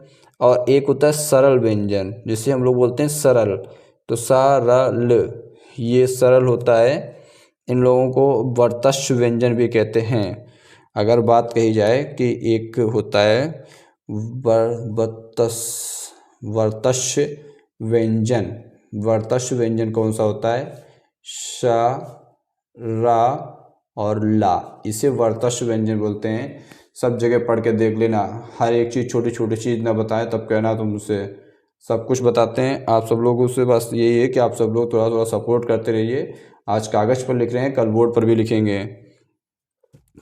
और एक होता है सरल व्यंजन जिसे हम लोग बोलते हैं सरल, तो सरल, ये सरल होता है। इन लोगों को वर्तस्व व्यंजन भी कहते हैं। अगर बात कही जाए कि एक होता है वर्तस्व व्यंजन, वर्तस्व व्यंजन कौन सा होता है, श, रा और ला, इसे वर्तस्व व्यंजन बोलते हैं। सब जगह पढ़ के देख लेना, हर एक चीज़ छोटी छोटी चीज़ ना बताएं तब कहना तुम मुझसे सब कुछ बताते हैं। आप सब लोगों से बस यही है कि आप सब लोग थोड़ा थोड़ा सपोर्ट करते रहिए। आज कागज़ पर लिख रहे हैं, कल बोर्ड पर भी लिखेंगे।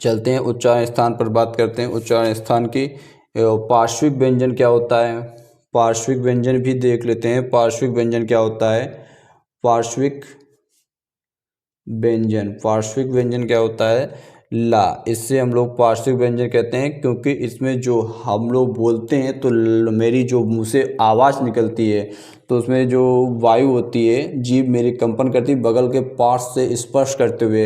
चलते हैं उच्चारण स्थान पर बात करते हैं, उच्चारण स्थान की। पार्श्विक व्यंजन क्या होता है, पार्श्विक व्यंजन भी देख लेते हैं। पार्श्विक व्यंजन क्या होता है, पार्श्विक व्यंजन, पार्श्विक व्यंजन क्या होता है, ला, इससे हम लोग पार्श्विक व्यंजन कहते हैं क्योंकि इसमें जो हम लोग बोलते हैं तो मेरी जो मुँह से आवाज़ निकलती है तो उसमें जो वायु होती है, जीभ मेरी कंपन करती है, बगल के पार्ट से स्पर्श करते हुए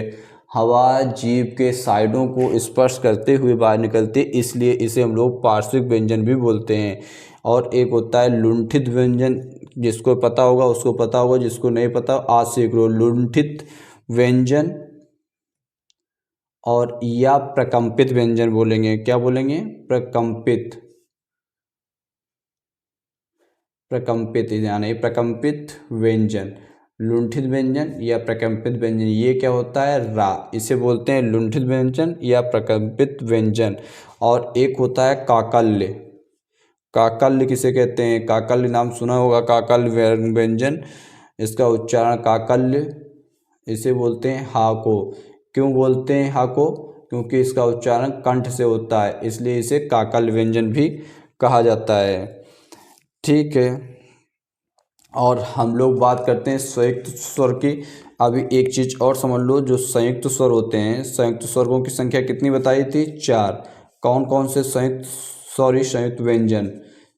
हवा जीभ के साइडों को स्पर्श करते हुए बाहर निकलती है, इसलिए इसे हम लोग पार्श्विक व्यंजन भी बोलते हैं। और एक होता है लुंठित व्यंजन, जिसको पता होगा उसको पता होगा, जिसको नहीं पता आज सीख लो। लुंठित व्यंजन और या प्रकंपित व्यंजन बोलेंगे, क्या बोलेंगे, प्रकंपित, प्रकंपित यानी प्रकंपित व्यंजन। लुंठित व्यंजन या प्रकंपित व्यंजन ये क्या होता है, रा, इसे बोलते हैं लुंठित व्यंजन या प्रकंपित व्यंजन। और एक होता है काकल्य, काकल्य किसे कहते हैं, काकल्य नाम सुना होगा, काकल्य व्यंजन, इसका उच्चारण काकल्य, इसे बोलते हैं हा को। क्यों बोलते हैं हा को, क्योंकि इसका उच्चारण कंठ से होता है, इसलिए इसे काकल्य व्यंजन भी कहा जाता है। ठीक है, और हम लोग बात करते हैं संयुक्त स्वर की। अभी एक चीज़ और समझ लो, जो संयुक्त स्वर होते हैं, संयुक्त स्वर्गों की संख्या कितनी बताई थी, 4। कौन कौन से संयुक्त व्यंजन,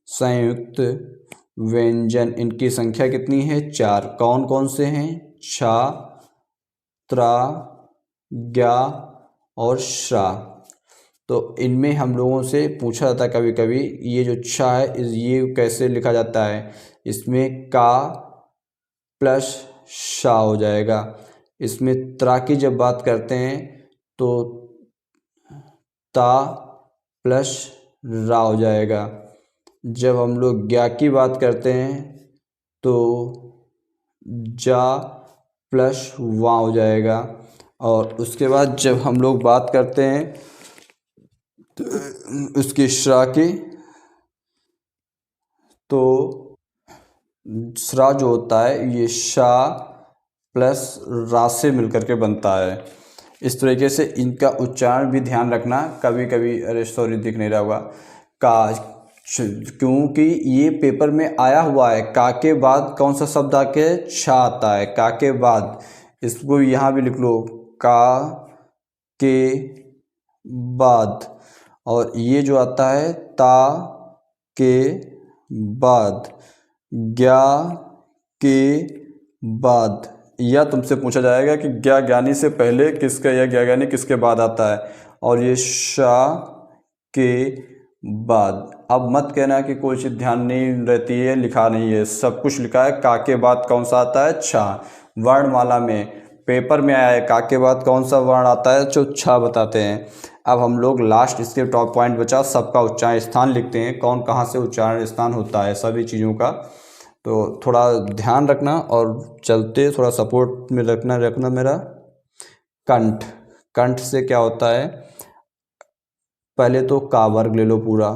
संयुक्त व्यंजन इनकी संख्या कितनी है, 4। कौन कौन से हैं, छा, त्रा, ज्ञा और श्रा। तो इनमें हम लोगों से पूछा जाता है कभी कभी, ये जो छा है ये कैसे लिखा जाता है, इसमें का प्लस शा हो जाएगा। इसमें त्रा की जब बात करते हैं तो ता प्लस रा हो जाएगा। जब हम लोग ज्ञा की बात करते हैं तो जा प्लस वा हो जाएगा। और उसके बाद जब हम लोग बात करते हैं तो उसकी श्रा की, तो श्रा जो होता है ये शा प्लस रा से मिलकर के बनता है। इस तरीके से इनका उच्चारण भी ध्यान रखना, कभी कभी, अरे सॉरी दिख नहीं रहा होगा, का क्योंकि ये पेपर में आया हुआ है। का के बाद कौन सा शब्द आके छा आता है, का के बाद। इसको यहाँ भी लिख लो, का के बाद। और ये जो आता है ता के बाद, ज्ञा के बाद। या तुमसे पूछा जाएगा कि ज्ञा ज्ञानी से पहले किसका या ज्ञा ज्ञानी किसके बाद आता है, और ये शा के बाद। अब मत कहना कि कोई चीज़ ध्यान नहीं रहती है, लिखा नहीं है, सब कुछ लिखा है। का के बाद कौन सा आता है, छा। वर्णमाला में पेपर में आया है, का के बाद कौन सा वर्ण आता है, जो छा बताते हैं। अब हम लोग लास्ट इसके टॉप पॉइंट बचा, सबका उच्चारण स्थान लिखते हैं, कौन कहाँ से उच्चारण स्थान होता है सभी चीज़ों का। तो थोड़ा ध्यान रखना और चलते थोड़ा सपोर्ट में रखना मेरा। कंठ, कंठ से क्या होता है, पहले तो का वर्ग ले लो पूरा,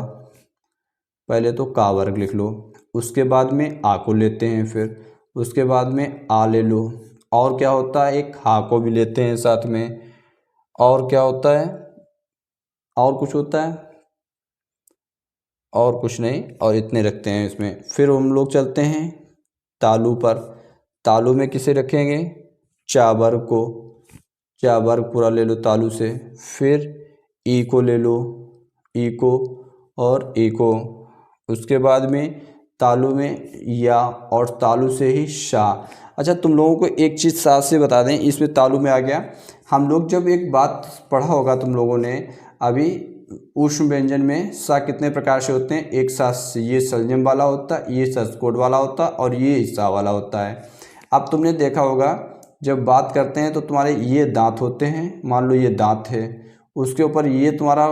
पहले तो का वर्ग लिख लो, उसके बाद में आ को लेते हैं, फिर उसके बाद में आ ले लो, और क्या होता है एक हा को भी लेते हैं साथ में, और क्या होता है, और कुछ होता है, और कुछ नहीं, और इतने रखते हैं इसमें। फिर हम लोग चलते हैं तालु पर। तालु में किसे रखेंगे, चा वर्ग को, चा वर्ग पूरा ले लो तालु से। फिर ई को ले लो, ई को और ई को। उसके बाद में तालु में या, और तालु से ही शा। अच्छा तुम लोगों को एक चीज़ साथ से बता दें, इसमें तालु में आ गया। हम लोग जब एक बात पढ़ा होगा तुम लोगों ने अभी, ऊष्म व्यंजन में सा कितने प्रकार से होते हैं, एक सा ये संयम वाला होता है, ये सस्कोट वाला होता है, और ये सा वाला होता है। अब तुमने देखा होगा जब बात करते हैं तो तुम्हारे ये दांत होते हैं, मान लो ये दांत है, उसके ऊपर ये तुम्हारा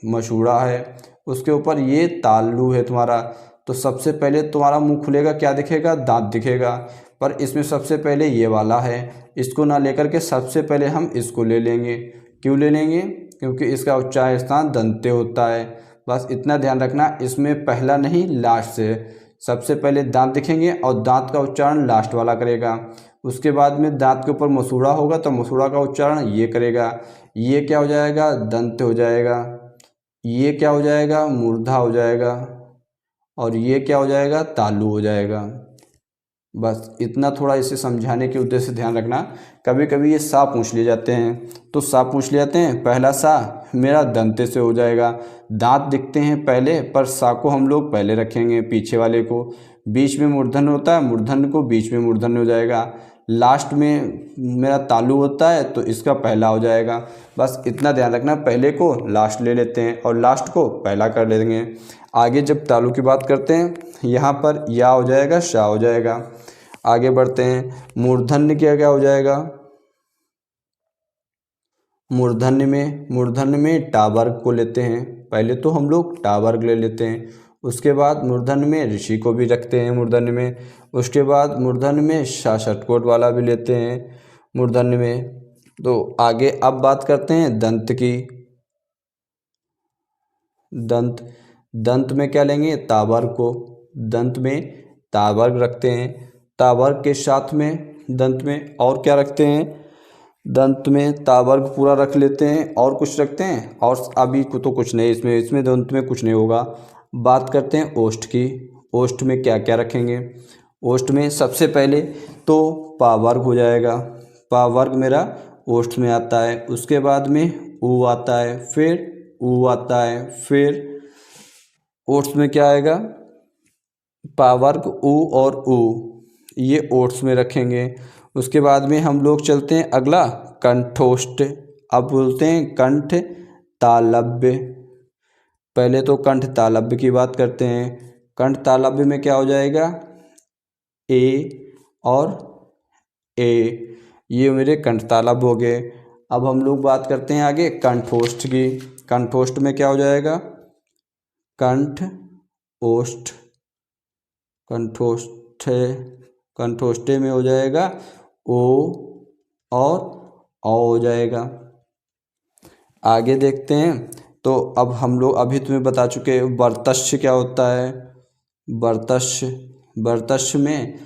मसूड़ा है, उसके ऊपर ये तालु है तुम्हारा। तो सबसे पहले तुम्हारा मुंह खुलेगा, क्या दिखेगा, दांत दिखेगा। पर इसमें सबसे पहले ये वाला है, इसको ना लेकर के सबसे पहले हम इसको ले लेंगे। क्यों ले लेंगे, क्योंकि इसका उच्चारण स्थान दंते होता है। बस इतना ध्यान रखना, इसमें पहला नहीं लास्ट से, सबसे पहले दांत दिखेंगे और दांत का उच्चारण लास्ट वाला करेगा। उसके बाद में दांत के ऊपर मसूड़ा होगा तो मसूड़ा का उच्चारण ये करेगा। ये क्या हो जाएगा, दंत हो जाएगा। ये क्या हो जाएगा, मूर्धा हो जाएगा। और ये क्या हो जाएगा, तालु हो जाएगा। बस इतना थोड़ा इसे समझाने के उद्देश्य से ध्यान रखना। कभी कभी ये सा पूछ लिए जाते हैं, तो सा पूछ ले जाते हैं, पहला सा मेरा दंते से हो जाएगा। दांत दिखते हैं पहले, पर सा को हम लोग पहले रखेंगे, पीछे वाले को। बीच में मूर्धन होता है, मूर्धन को बीच में मूर्धन हो जाएगा। लास्ट में मेरा तालु होता है तो इसका पहला हो जाएगा। बस इतना ध्यान रखना, पहले को लास्ट ले लेते हैं और लास्ट को पहला कर लेंगे। आगे जब तालु की बात करते हैं, यहाँ पर या हो जाएगा, शा हो जाएगा। आगे बढ़ते हैं, मूर्धन्य क्या हो जाएगा, मूर्धन्य में टा वर्ग को लेते हैं। पहले तो हम लोग टा वर्ग ले लेते हैं, उसके बाद मूर्धन्य में ऋषि को भी रखते हैं मूर्धन्य में। उसके बाद मूर्धन्य में शा षटकोट वाला भी लेते हैं मूर्धन्य में। तो आगे अब बात करते हैं दंत की। दंत में क्या लेंगे, तावर्ग को। दंत में तावर्ग रखते हैं। तावर्ग के साथ में दंत में और क्या रखते हैं, दंत में तावर्ग पूरा रख लेते हैं। और कुछ रखते हैं, और अभी को तो कुछ नहीं, इसमें दंत में कुछ नहीं होगा। बात करते हैं ओष्ठ की। ओष्ठ में क्या क्या रखेंगे, ओष्ठ में सबसे पहले तो पावर्ग हो जाएगा। पावर्ग मेरा ओष्ठ में आता है। उसके बाद में ऊ आता है, फिर ऊ आता है, फिर ओट्स में क्या आएगा, पावर्ग ऊ और ऊ, ये ओट्स में रखेंगे। उसके बाद में हम लोग चलते हैं अगला कंठोष्ठ। अब बोलते हैं कंठ तालव्य। पहले तो कंठ तालव्य की बात करते हैं। कंठ तालव्य में क्या हो जाएगा, ए और ए, ये मेरे कंठ तालव्य हो गए। अब हम लोग बात करते हैं आगे कंठोष्ठ की। कंठोष्ठ में क्या हो जाएगा, कंठ ओष्ठ, कंठोष्ठे में हो जाएगा ओ और औ हो जाएगा। आगे देखते हैं, तो अब हम लोग अभी तुम्हें बता चुके वर्तस्य क्या होता है। वर्तस्य में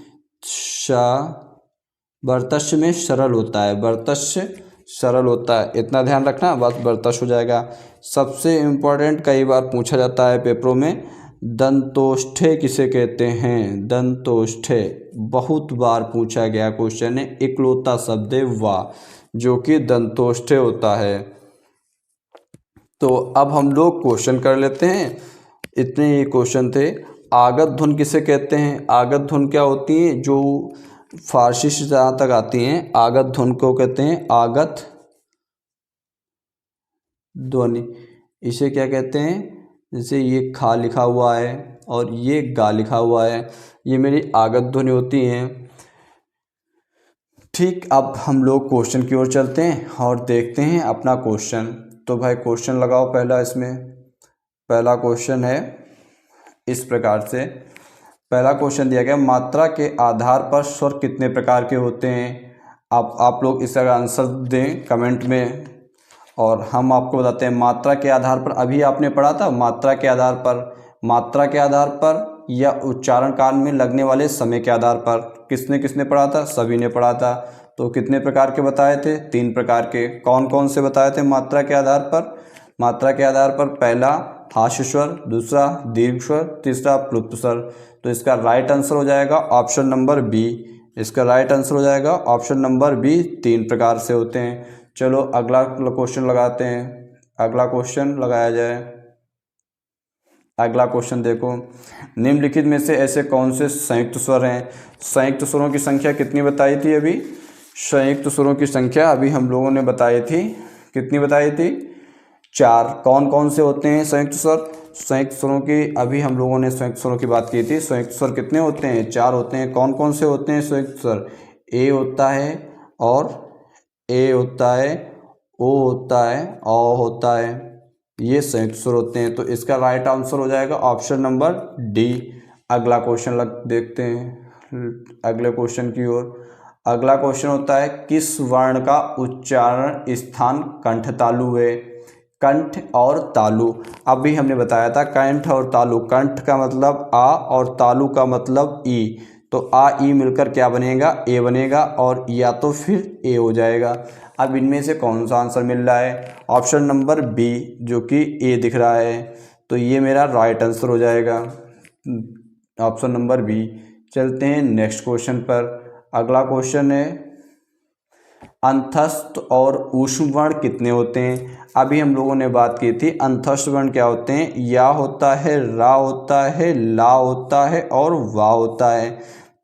वर्तस्य में सरल होता है, वर्तस्य सरल होता है, इतना ध्यान रखना, बस वर्तस्य हो जाएगा। सबसे इम्पोर्टेंट, कई बार पूछा जाता है पेपरों में, दंतोष्ठे किसे कहते हैं? दंतोष्ठे बहुत बार पूछा गया क्वेश्चन है, इकलौता शब्द है वाह, जो कि दंतोष्ठे होता है। तो अब हम लोग क्वेश्चन कर लेते हैं, इतने ही क्वेश्चन थे। आगत धुन किसे कहते हैं? आगत धुन क्या होती है? जो फारसी से जहाँ तक आती हैं, आगत धुन को कहते हैं आगत ध्वनि। इसे क्या कहते हैं? जैसे ये खा लिखा हुआ है और ये गा लिखा हुआ है, ये मेरी आगत ध्वनि होती हैं। ठीक, अब हम लोग क्वेश्चन की ओर चलते हैं और देखते हैं अपना क्वेश्चन। तो भाई क्वेश्चन लगाओ पहला। इसमें पहला क्वेश्चन है इस प्रकार से। पहला क्वेश्चन दिया गया, मात्रा के आधार पर स्वर कितने प्रकार के होते हैं? आप लोग इसका आंसर दें कमेंट में और हम आपको बताते हैं। मात्रा के आधार पर अभी आपने पढ़ा था, मात्रा के आधार पर या उच्चारण काल में लगने वाले समय के आधार पर। किसने किसने पढ़ा था? सभी ने पढ़ा था। तो कितने प्रकार के बताए थे? 3 प्रकार के। कौन कौन से बताए थे मात्रा के आधार पर? मात्रा के आधार पर पहला हास्य स्वर, दूसरा दीर्घ स्वर, तीसरा प्लुप्त स्वर। तो इसका राइट आंसर हो जाएगा ऑप्शन नंबर बी। इसका राइट आंसर हो जाएगा ऑप्शन नंबर बी। 3 प्रकार से होते हैं। चलो अगला क्वेश्चन लगाते हैं। अगला क्वेश्चन लगाया जाए। अगला क्वेश्चन देखो, निम्नलिखित में से ऐसे कौन से संयुक्त स्वर हैं? संयुक्त स्वरों की संख्या कितनी बताई थी अभी? संयुक्त स्वरों की संख्या अभी हम लोगों ने बताई थी, कितनी बताई थी? 4। कौन कौन से होते हैं संयुक्त स्वर? संयुक्त स्वरों की अभी हम लोगों ने संयुक्त स्वरों की बात की थी। संयुक्त स्वर कितने होते हैं? 4 होते हैं। कौन कौन से होते हैं संयुक्त स्वर? ए होता है और ए होता है, ओ होता है, औ होता है, ये संयुक्त स्वर होते हैं। तो इसका राइट आंसर हो जाएगा ऑप्शन नंबर डी। अगला क्वेश्चन देखते हैं अगले क्वेश्चन की ओर। अगला क्वेश्चन होता है, किस वर्ण का उच्चारण स्थान कंठ तालु है? कंठ और तालु अभी हमने बताया था। कंठ और तालु, कंठ का मतलब आ और तालु का मतलब ई। तो आ ई मिलकर क्या बनेगा? ए बनेगा, और या तो फिर ए हो जाएगा। अब इनमें से कौन सा आंसर मिल रहा है? ऑप्शन नंबर बी, जो कि ए दिख रहा है। तो ये मेरा राइट आंसर हो जाएगा, ऑप्शन नंबर बी। चलते हैं नेक्स्ट क्वेश्चन पर। अगला क्वेश्चन है, अंतस्थ और ऊष्म वर्ण कितने होते हैं? अभी हम लोगों ने बात की थी। अंतस्थ वर्ण क्या होते हैं? या होता है, रा होता है, ला होता है और वा होता है।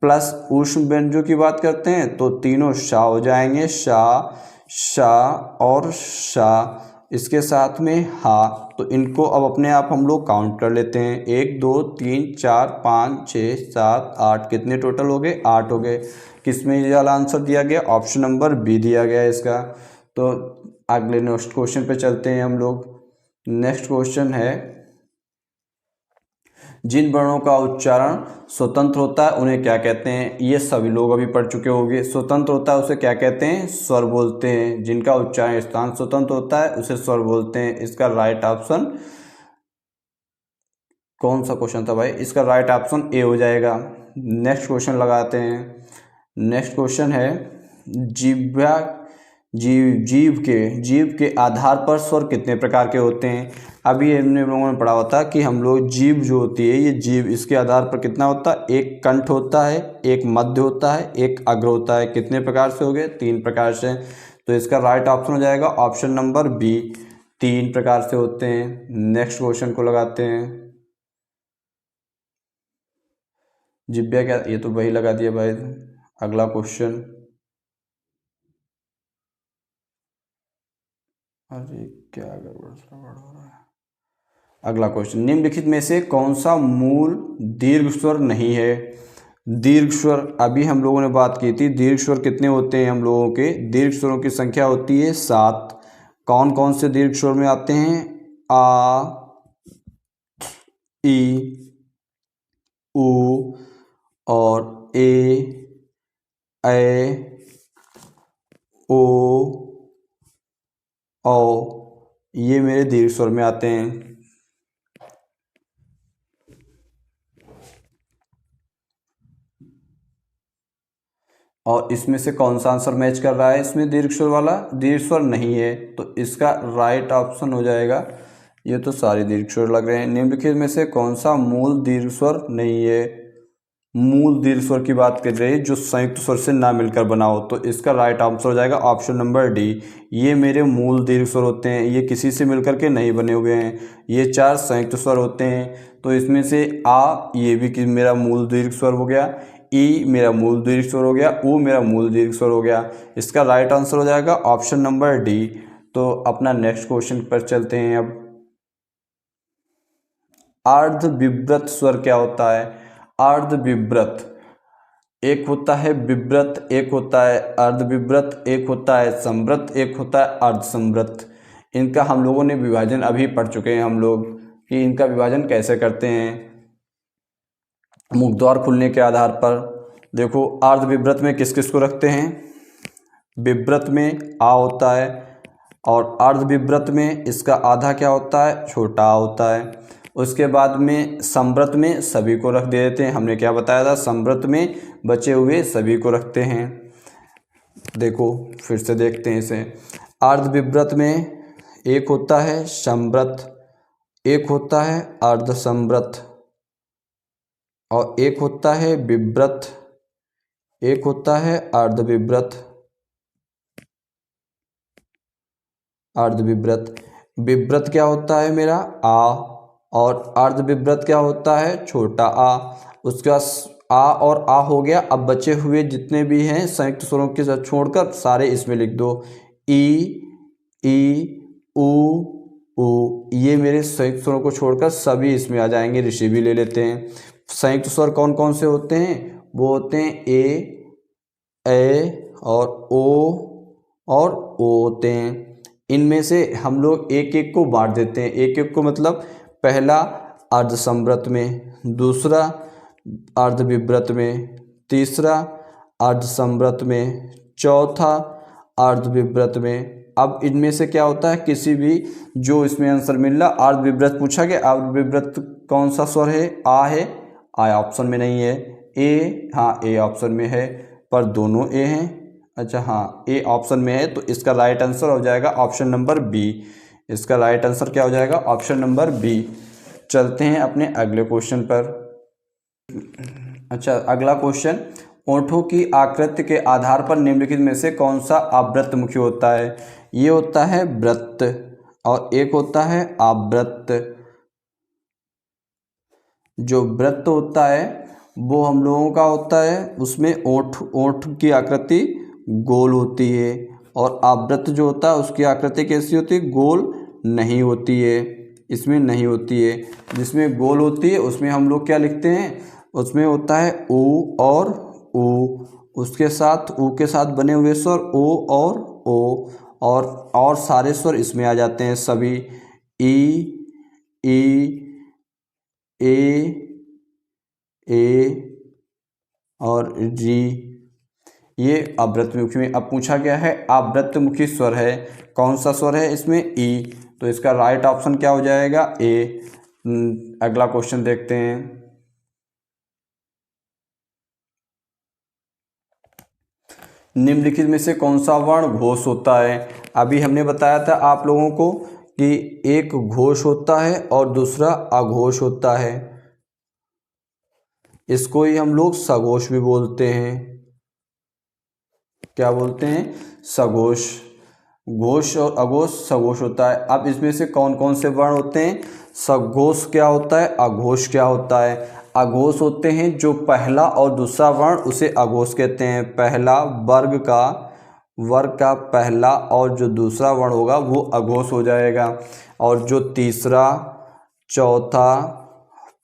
प्लस ऊष्म व्यंजनों की बात करते हैं तो तीनों शा हो जाएंगे, शा, शा और शा। इसके साथ में हा। तो इनको अब अपने आप हम लोग काउंट कर लेते हैं। 1 2 3 4 5 6 7 8, कितने टोटल हो गए? 8 हो गए। किसमें ये वाला आंसर दिया गया? ऑप्शन नंबर बी दिया गया है इसका। तो अगले नेक्स्ट क्वेश्चन पे चलते हैं हम लोग। नेक्स्ट क्वेश्चन है, जिन वर्णों का उच्चारण स्वतंत्र होता है उन्हें क्या कहते हैं? ये सभी लोग अभी पढ़ चुके होंगे। स्वतंत्र होता है उसे क्या कहते हैं? स्वर बोलते हैं। जिनका उच्चारण स्थान स्वतंत्र होता है उसे स्वर बोलते हैं। इसका राइट ऑप्शन कौन सा क्वेश्चन था भाई? इसका राइट ऑप्शन ए हो जाएगा। नेक्स्ट क्वेश्चन लगाते हैं। नेक्स्ट क्वेश्चन है, जीव के आधार पर स्वर कितने प्रकार के होते हैं? अभी हमने लोगों ने पढ़ा होता कि हम लोग जीव जो होती है, ये जीव, इसके आधार पर कितना होता है? एक कंठ होता है, एक मध्य होता है, एक अग्र होता है। कितने प्रकार से हो गए? 3 प्रकार से। तो इसका राइट ऑप्शन हो जाएगा ऑप्शन नंबर बी, 3 प्रकार से होते हैं। नेक्स्ट क्वेश्चन को लगाते हैं। जिब्या क्या? ये तो वही लगा दिया भाई। अगला क्वेश्चन, अरे क्या गड़बड़ हो रहा है। अगला क्वेश्चन, निम्नलिखित में से कौन सा मूल दीर्घ स्वर नहीं है? दीर्घ स्वर अभी हम लोगों ने बात की थी। दीर्घ स्वर कितने होते हैं हम लोगों के? दीर्घ स्वरों की संख्या होती है 7। कौन कौन से दीर्घ स्वर में आते हैं? आ, ई, उ और ए, ओ, ये मेरे दीर्घ स्वर में आते हैं। और इसमें से कौन सा आंसर मैच कर रहा है? इसमें दीर्घ स्वर वाला दीर्घ स्वर नहीं है। तो इसका राइट ऑप्शन हो जाएगा ये तो सारे दीर्घ स्वर लग रहे हैं। निम्नलिखित में से कौन सा मूल दीर्घ स्वर नहीं है? मूल दीर्घ स्वर की बात कर रहे हैं जो संयुक्त स्वर से ना मिलकर बना हो, तो इसका राइट आंसर हो जाएगा ऑप्शन नंबर डी। ये मेरे मूल दीर्घ स्वर होते हैं, ये किसी से मिलकर के नहीं बने हुए हैं। ये 4 संयुक्त स्वर होते हैं, तो इसमें से आ ये भी मेरा मूल दीर्घ स्वर हो गया, ई मेरा मूल दीर्घ स्वर हो गया, ऊ मेरा मूल दीर्घ स्वर हो गया। इसका राइट आंसर हो जाएगा ऑप्शन नंबर डी। तो अपना नेक्स्ट क्वेश्चन पर चलते हैं। अब अर्धविव्रत स्वर क्या होता है? अर्धविव्रत, एक होता है विव्रत, एक होता है अर्धविव्रत, एक होता है संव्रत, एक होता है अर्धसंव्रत। इनका हम लोगों ने विभाजन अभी पढ़ चुके हैं हम लोग कि इनका विभाजन कैसे करते हैं मुखद्वार खुलने के आधार पर। देखो अर्धविव्रत में किस किस को रखते हैं? विव्रत में आ होता है, और अर्धविव्रत में इसका आधा क्या होता है? छोटा आ होता है। उसके बाद में संव्रत में सभी को रख देते हैं। हमने क्या बताया था? संव्रत में बचे हुए सभी को रखते हैं। देखो फिर से देखते हैं इसे। अर्धविव्रत में एक होता है संव्रत, एक होता है अर्धसंव्रत, और एक होता है विव्रत, एक होता है अर्धविव्रत। अर्धविव्रत, विव्रत क्या होता है मेरा? आ, और अर्धविव्रत क्या होता है? छोटा आ। उसके बाद आ और आ हो गया। अब बचे हुए जितने भी हैं संयुक्त स्वरों के साथ छोड़कर सारे इसमें लिख दो। ई, ऊ, ऊ, ये मेरे संयुक्त स्वरों को छोड़कर सभी इसमें आ जाएंगे। ऋषि भी ले लेते हैं। संयुक्त स्वर कौन कौन से होते हैं? वो होते हैं ए और ओ होते हैं। इनमें से हम लोग एक एक को बांट देते हैं। एक एक को मतलब पहला अर्धसंव्रत में, दूसरा अर्धविव्रत में, तीसरा अर्धसंव्रत में, चौथा अर्धविव्रत में। अब इनमें से क्या होता है? किसी भी जो इसमें आंसर मिल रहा, अर्धविव्रत पूछा गया, अर्धविव्रत कौन सा स्वर है? आ है। आ ऑप्शन में नहीं है। ए, हाँ ए ऑप्शन में है, पर दोनों ए हैं। अच्छा हाँ ए ऑप्शन में है, तो इसका राइट आंसर हो जाएगा ऑप्शन नंबर बी। इसका राइट आंसर क्या हो जाएगा? Option number B. चलते हैं अपने अगले क्वेश्चन पर। अच्छा अगला क्वेश्चन, ओंठों की आकृति के आधार पर निम्नलिखित में से कौन सा आवृत्त मुखी होता है? ये होता है वृत्त, और एक होता है आवृत्त। जो वृत्त होता है वो हम लोगों का होता है, उसमें ओंठ की आकृति गोल होती है, और आवृत्त जो होता है उसकी आकृति कैसी होती है? गोल नहीं होती है, इसमें नहीं होती है। जिसमें गोल होती है उसमें हम लोग क्या लिखते हैं? उसमें होता है ऊ और ऊ, उसके साथ ऊ के साथ बने हुए स्वर ओ और ओ, और सारे स्वर इसमें आ जाते हैं सभी। ई, ए और री, ये आवृत्तमुखी में। अब पूछा गया है आवृत्तमुखी स्वर है, कौन सा स्वर है इसमें? ई, तो इसका राइट ऑप्शन क्या हो जाएगा? ए। अगला क्वेश्चन देखते हैं। निम्नलिखित में से कौन सा वर्ण घोष होता है? अभी हमने बताया था आप लोगों को कि एक घोष होता है और दूसरा अघोष होता है। इसको ही हम लोग सघोष भी बोलते हैं। क्या बोलते हैं? सघोष। घोष और अघोष सघोष होता है। अब इसमें से कौन कौन से वर्ण होते हैं? सघोष क्या होता है? अघोष क्या होता है? अघोष होते हैं जो पहला और दूसरा वर्ण, उसे अघोष कहते हैं। पहला वर्ग का पहला और जो दूसरा वर्ण होगा वो अघोष हो जाएगा, और जो तीसरा, चौथा,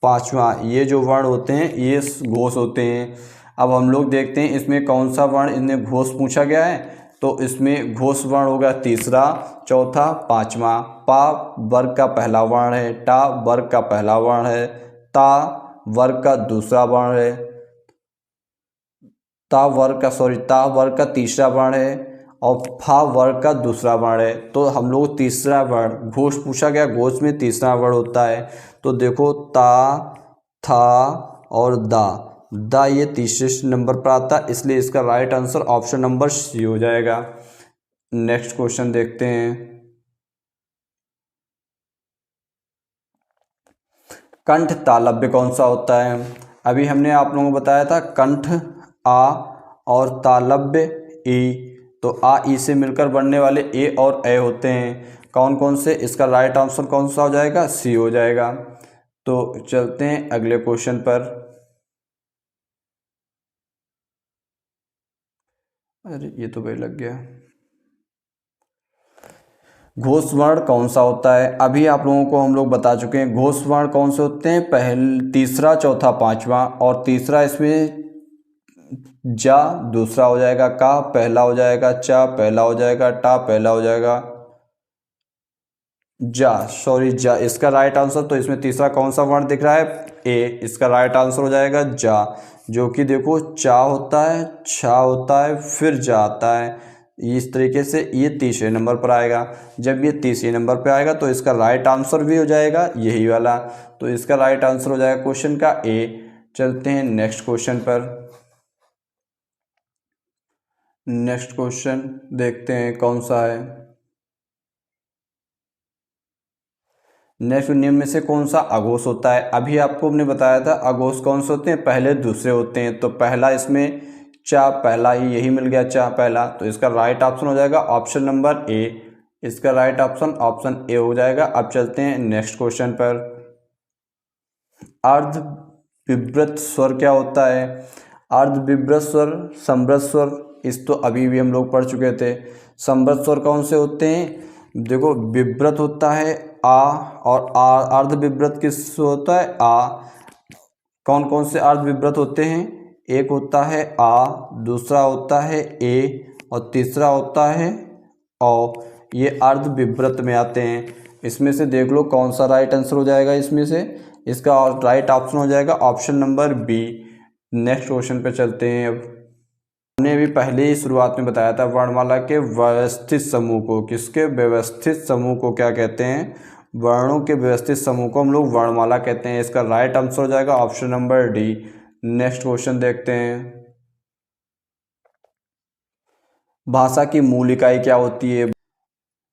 पांचवा ये जो वर्ण होते हैं ये घोष होते हैं। अब हम लोग देखते हैं इसमें कौन सा वर्ण इन्हें घोष पूछा गया है, तो इसमें घोष वर्ण होगा तीसरा, चौथा, पांचवा। पा वर्ग का पहला वर्ण है, टा वर्ग का पहला वर्ण है, ता वर्ग का दूसरा वर्ण है, ता वर्ग का तीसरा वर्ण है, और फा वर्ग का दूसरा वर्ण है। तो हम लोग तीसरा वर्ण घोष पूछा गया, घोष में तीसरा वर्ण होता है। तो देखो ता, था और दा ये तीसरे नंबर पर आता है, इसलिए इसका right answer option number C हो जाएगा। नेक्स्ट क्वेश्चन देखते हैं। कंठ तालव्य कौन सा होता है? अभी हमने आप लोगों को बताया था कंठ आ और तालव्य ई। तो आ ई से मिलकर बनने वाले ए और ए होते हैं। कौन कौन से? इसका राइट आंसर कौन सा हो जाएगा? सी हो जाएगा। तो चलते हैं अगले क्वेश्चन पर। अरे ये तो भाई लग गया। घोष वर्ण कौन सा होता है? अभी आप लोगों को हम लोग बता चुके हैं घोष वर्ण कौन से होते हैं। तीसरा, चौथा, पांचवा। और तीसरा इसमें जा दूसरा हो जाएगा, का पहला हो जाएगा, चा पहला हो जाएगा, टा पहला हो जाएगा, जा इसका राइट आंसर। तो इसमें तीसरा कौन सा वर्ण दिख रहा है? ए। इसका राइट आंसर हो जाएगा जा, जो कि देखो चा होता है, छा होता है, फिर जा आता है। इस तरीके से ये तीसरे नंबर पर आएगा। जब ये तीसरे नंबर पर आएगा तो इसका राइट आंसर भी हो जाएगा यही वाला। तो इसका राइट आंसर हो जाएगा क्वेश्चन का ए। चलते हैं नेक्स्ट क्वेश्चन पर। नेक्स्ट क्वेश्चन देखते हैं कौन सा है। नेक्स्ट निम्न में से कौन सा अघोष होता है? अभी आपको हमने बताया था अघोष कौन से होते हैं, पहले दूसरे होते हैं। तो पहला इसमें चा पहला ही यही मिल गया, चा पहला। तो इसका राइट ऑप्शन हो जाएगा ऑप्शन नंबर ए। इसका राइट ऑप्शन ए हो जाएगा। अब चलते हैं नेक्स्ट क्वेश्चन पर। अर्ध विवृत स्वर क्या होता है? अर्ध विवृत स्वर, समृद्ध स्वर, इस तो अभी भी हम लोग पढ़ चुके थे। समृद्ध स्वर कौन से होते हैं? देखो विवृत होता है आ, और अर्ध विवृत किस होता है? आ। कौन कौन से अर्ध विवृत होते हैं? एक होता है आ, दूसरा होता है ए, और तीसरा होता है औ। ये अर्ध विवृत में आते हैं। इसमें से देख लो कौन सा राइट आंसर हो जाएगा इसमें से। इसका राइट ऑप्शन हो जाएगा option number B. Next question पे चलते हैं। अब हमने अभी पहले ही शुरुआत में बताया था वर्णमाला के व्यवस्थित समूह को, किसके व्यवस्थित समूह को क्या कहते हैं? वर्णों के व्यवस्थित समूह को हम लोग वर्णमाला कहते हैं। इसका राइट आंसर हो जाएगा option number D. Next question देखते हैं। भाषा की मूल इकाई क्या होती है?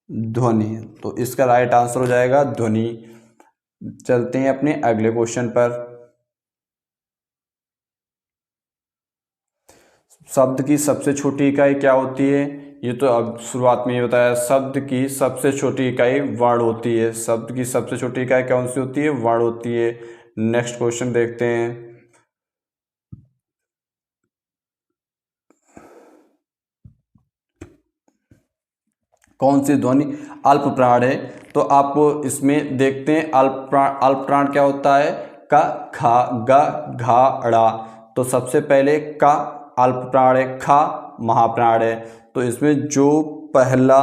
ध्वनि। तो इसका राइट आंसर हो जाएगा ध्वनि। चलते हैं अपने अगले क्वेश्चन पर। शब्द की सबसे छोटी इकाई क्या होती है? ये तो अब शुरुआत में ही बताया, शब्द की सबसे छोटी इकाई वर्ण होती है। शब्द की सबसे छोटी इकाई कौन सी होती है? वर्ण होती है। नेक्स्ट क्वेश्चन देखते हैं। कौन सी ध्वनि अल्प प्राण है? तो आपको इसमें देखते हैं अल्प प्राण क्या होता है? का, खा, गा, घा, ड़ा। तो सबसे पहले का अल्प प्राण है, खा महाप्राण है। तो इसमें जो पहला,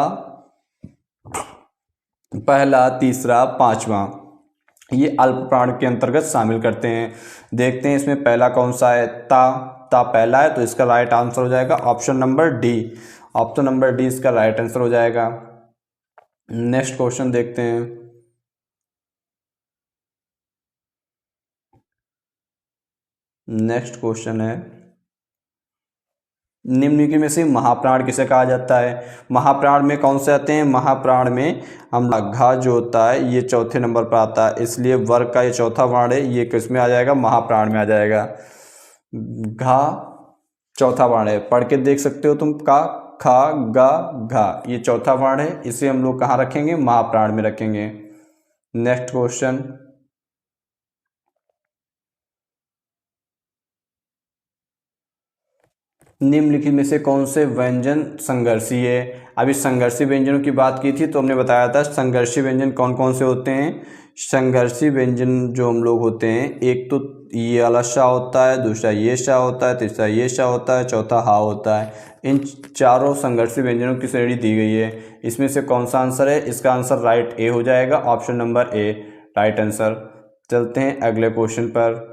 तीसरा, पांचवा ये अल्प प्राण के अंतर्गत शामिल करते हैं। देखते हैं इसमें पहला कौन सा है? ता पहला है। तो इसका राइट आंसर हो जाएगा option number D. Option number D इसका राइट आंसर हो जाएगा। नेक्स्ट क्वेश्चन देखते हैं। नेक्स्ट क्वेश्चन है निम्नलिखित में से महाप्राण किसे कहा जाता है? महाप्राण में कौन से आते हैं? महाप्राण में हम घा जो होता है ये चौथे नंबर पर आता है, इसलिए वर्ग का ये चौथा वर्ण है, ये किस में आ जाएगा? महाप्राण में आ जाएगा। घा चौथा वर्ण है, पढ़ के देख सकते हो तुम। का, खा, गा, घा ये चौथा वर्ण है, इसे हम लोग कहाँ रखेंगे? महाप्राण में रखेंगे। Next question. निम्नलिखित में से कौन से व्यंजन संघर्षी है? अभी संघर्षी व्यंजनों की बात की थी तो हमने बताया था संघर्षी व्यंजन कौन कौन से होते हैं। संघर्षी व्यंजन जो हम लोग होते हैं, एक तो ये वाला शा होता है, दूसरा ये शा होता है, तीसरा ये शा होता है, चौथा हा होता है। इन चारों संघर्षी व्यंजनों की श्रेणी दी गई है। इसमें से कौन सा आंसर है? इसका आंसर राइट ए हो जाएगा, option number A right answer. चलते हैं अगले क्वेश्चन पर।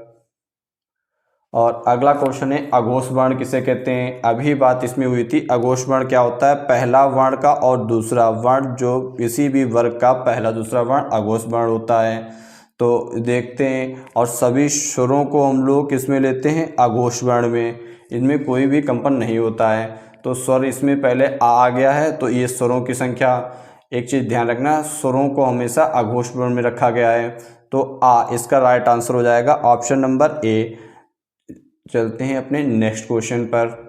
और अगला क्वेश्चन है अघोष वर्ण किसे कहते हैं? अभी बात इसमें हुई थी अघोष वर्ण क्या होता है? पहला वर्ण का और दूसरा वर्ण जो किसी भी वर्ग का पहला दूसरा वर्ण अघोष वर्ण होता है। तो देखते हैं, और सभी स्वरों को हम लोग किसमें लेते हैं? अघोष वर्ण में। इनमें कोई भी कंपन नहीं होता है। तो स्वर इसमें पहले आ गया है, तो ये स्वरों की संख्या, एक चीज़ ध्यान रखना, स्वरों को हमेशा अघोष वर्ण में रखा गया है। तो इसका राइट आंसर हो जाएगा ऑप्शन नंबर ए। चलते हैं अपने नेक्स्ट क्वेश्चन पर।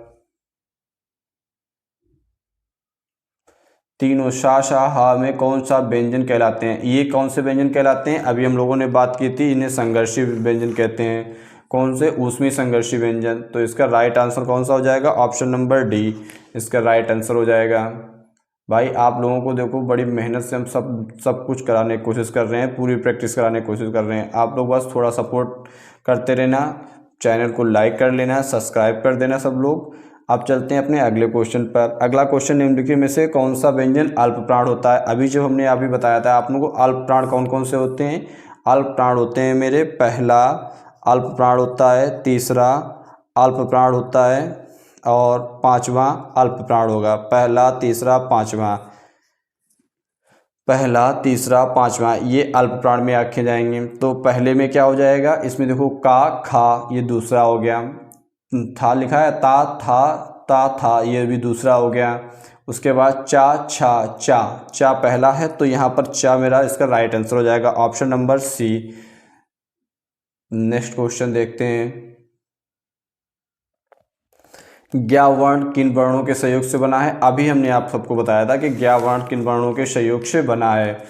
तीनों शा में कौन सा व्यंजन कहलाते हैं? ये कौन से व्यंजन कहलाते हैं? अभी हम लोगों ने बात की थी, इन्हें संघर्षी व्यंजन कहते हैं। कौन से? ऊष्मी संघर्षी व्यंजन। तो इसका राइट आंसर कौन सा हो जाएगा? ऑप्शन नंबर डी इसका राइट आंसर हो जाएगा। भाई आप लोगों को देखो बड़ी मेहनत से हम सब कुछ कराने की कोशिश कर रहे हैं, पूरी प्रैक्टिस कराने की कोशिश कर रहे हैं। आप लोग बस थोड़ा सपोर्ट करते रहना, चैनल को लाइक कर लेना, सब्सक्राइब कर देना सब लोग। अब चलते हैं अपने अगले क्वेश्चन पर। अगला क्वेश्चन निम्नलिखित में से कौन सा व्यंजन अल्प प्राण होता है? अभी जो हमने अभी बताया था आप लोगों को, अल्प प्राण कौन कौन से होते हैं? अल्प प्राण होते हैं मेरे, पहला अल्प प्राण होता है, तीसरा अल्प प्राण होता है और पांचवा अल्प प्राण होगा। पहला, तीसरा, पांचवा, पहला, तीसरा, पांचवा ये अल्प प्राण में रखे जाएंगे। तो पहले में क्या हो जाएगा? इसमें देखो का, खा, ये दूसरा हो गया। था लिखा है, ता, था, ता, था, ये भी दूसरा हो गया। उसके बाद चा, छा, चा, चा पहला है, तो यहाँ पर चा मेरा इसका राइट आंसर हो जाएगा option number C. Next question देखते हैं। ज्ञा वर्ण किन वर्णों के सहयोग से बना है? अभी हमने आप सबको बताया था कि ज्ञा वर्ण किन वर्णों के सहयोग से बना है।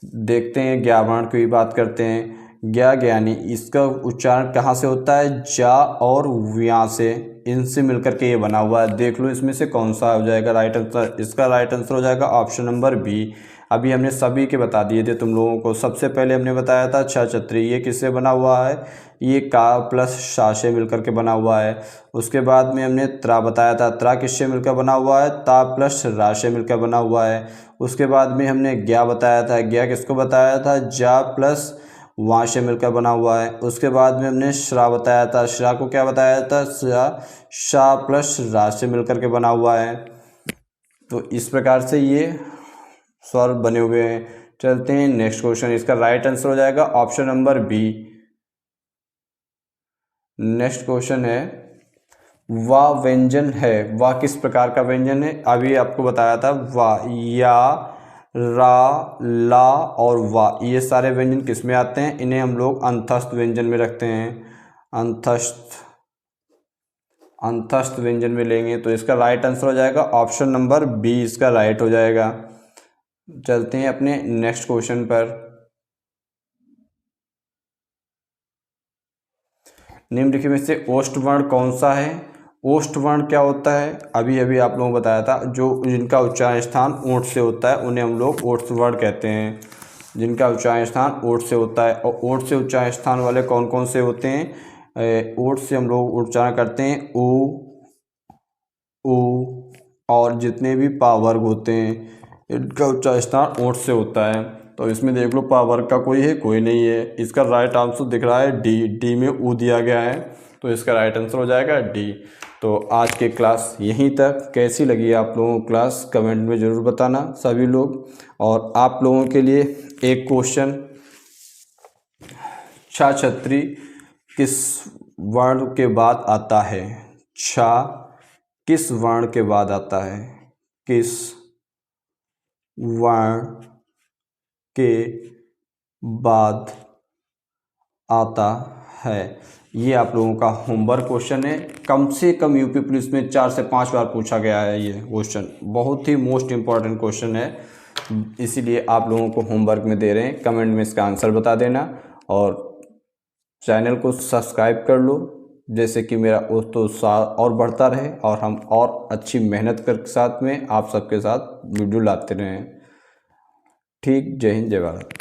देखते हैं, ज्ञा वर्ण की बात करते हैं। ज्ञा ज्ञानी, इसका उच्चारण कहाँ से होता है? जा और व्या से, इनसे मिलकर के ये बना हुआ है। देख लो इसमें से कौन सा हो जाएगा राइट आंसर? इसका राइट आंसर हो जाएगा ऑप्शन नंबर बी। अभी हमने सभी के बता दिए थे तुम लोगों को। सबसे पहले हमने बताया था छ छत्री, ये किससे बना हुआ है? ये का प्लस शा से मिलकर के बना हुआ है। उसके बाद में हमने त्रा बताया था, त्रा किससे मिलकर बना हुआ है? ता प्लस रा से मिलकर बना हुआ है। उसके बाद में हमने ज्ञा बताया था, ज्ञा किसको बताया था? जा प्लस वहाँ से मिलकर बना हुआ है। उसके बाद में हमने श्रा बताया था, श्रा को क्या बताया था? शा प्लस रा से मिलकर के बना हुआ है। तो इस प्रकार से ये स्वर बने हुए हैं। चलते हैं नेक्स्ट क्वेश्चन। इसका राइट आंसर हो जाएगा option number B. Next question है, वा व्यंजन है, वा किस प्रकार का व्यंजन है? अभी आपको बताया था वा, या, रा, ला और वा, ये सारे व्यंजन किस में आते हैं? इन्हें हम लोग अंतस्थ व्यंजन में रखते हैं। अंतस्थ व्यंजन में लेंगे, तो इसका राइट आंसर हो जाएगा ऑप्शन नंबर बी, इसका राइट हो जाएगा। चलते हैं अपने नेक्स्ट क्वेश्चन पर। निम्नलिखित में से ओष्ठ वर्ण कौन सा है? ओष्ठ वर्ण क्या होता है? अभी अभी आप लोगों को बताया था, जो जिनका उच्चारण स्थान ओठ से होता है उन्हें हम लोग ओष्ठ वर्ण कहते हैं। जिनका उच्चारण स्थान ओठ से होता है। और ओठ से उच्चारण स्थान वाले कौन कौन से होते हैं? ओठ से हम लोग उच्चारण करते हैं ऊ, और जितने भी पा वर्ग होते हैं इनका उच्चारण स्थान ओठ से होता है। तो इसमें देख लो पा वर्ग का कोई है? कोई नहीं है। इसका राइट आंसर दिख रहा है डी, डी में ऊ दिया गया है, तो इसका राइट आंसर हो जाएगा डी। तो आज की क्लास यहीं तक। कैसी लगी आप लोगों को क्लास कमेंट में ज़रूर बताना सभी लोग। और आप लोगों के लिए एक क्वेश्चन, छा छत्री किस वर्ण के बाद आता है? छा किस वर्ण के बाद आता है? किस वर्ण के बाद आता है? ये आप लोगों का होमवर्क क्वेश्चन है। कम से कम यूपी पुलिस में 4 से 5 बार पूछा गया है ये क्वेश्चन। बहुत ही मोस्ट इम्पॉर्टेंट क्वेश्चन है, इसीलिए आप लोगों को होमवर्क में दे रहे हैं। कमेंट में इसका आंसर बता देना और चैनल को सब्सक्राइब कर लो, जैसे कि मेरा तो उत्साह और बढ़ता रहे और हम और अच्छी मेहनत कर साथ में आप सबके साथ वीडियो लाते रहें। ठीक, जय हिंद, जय भारत।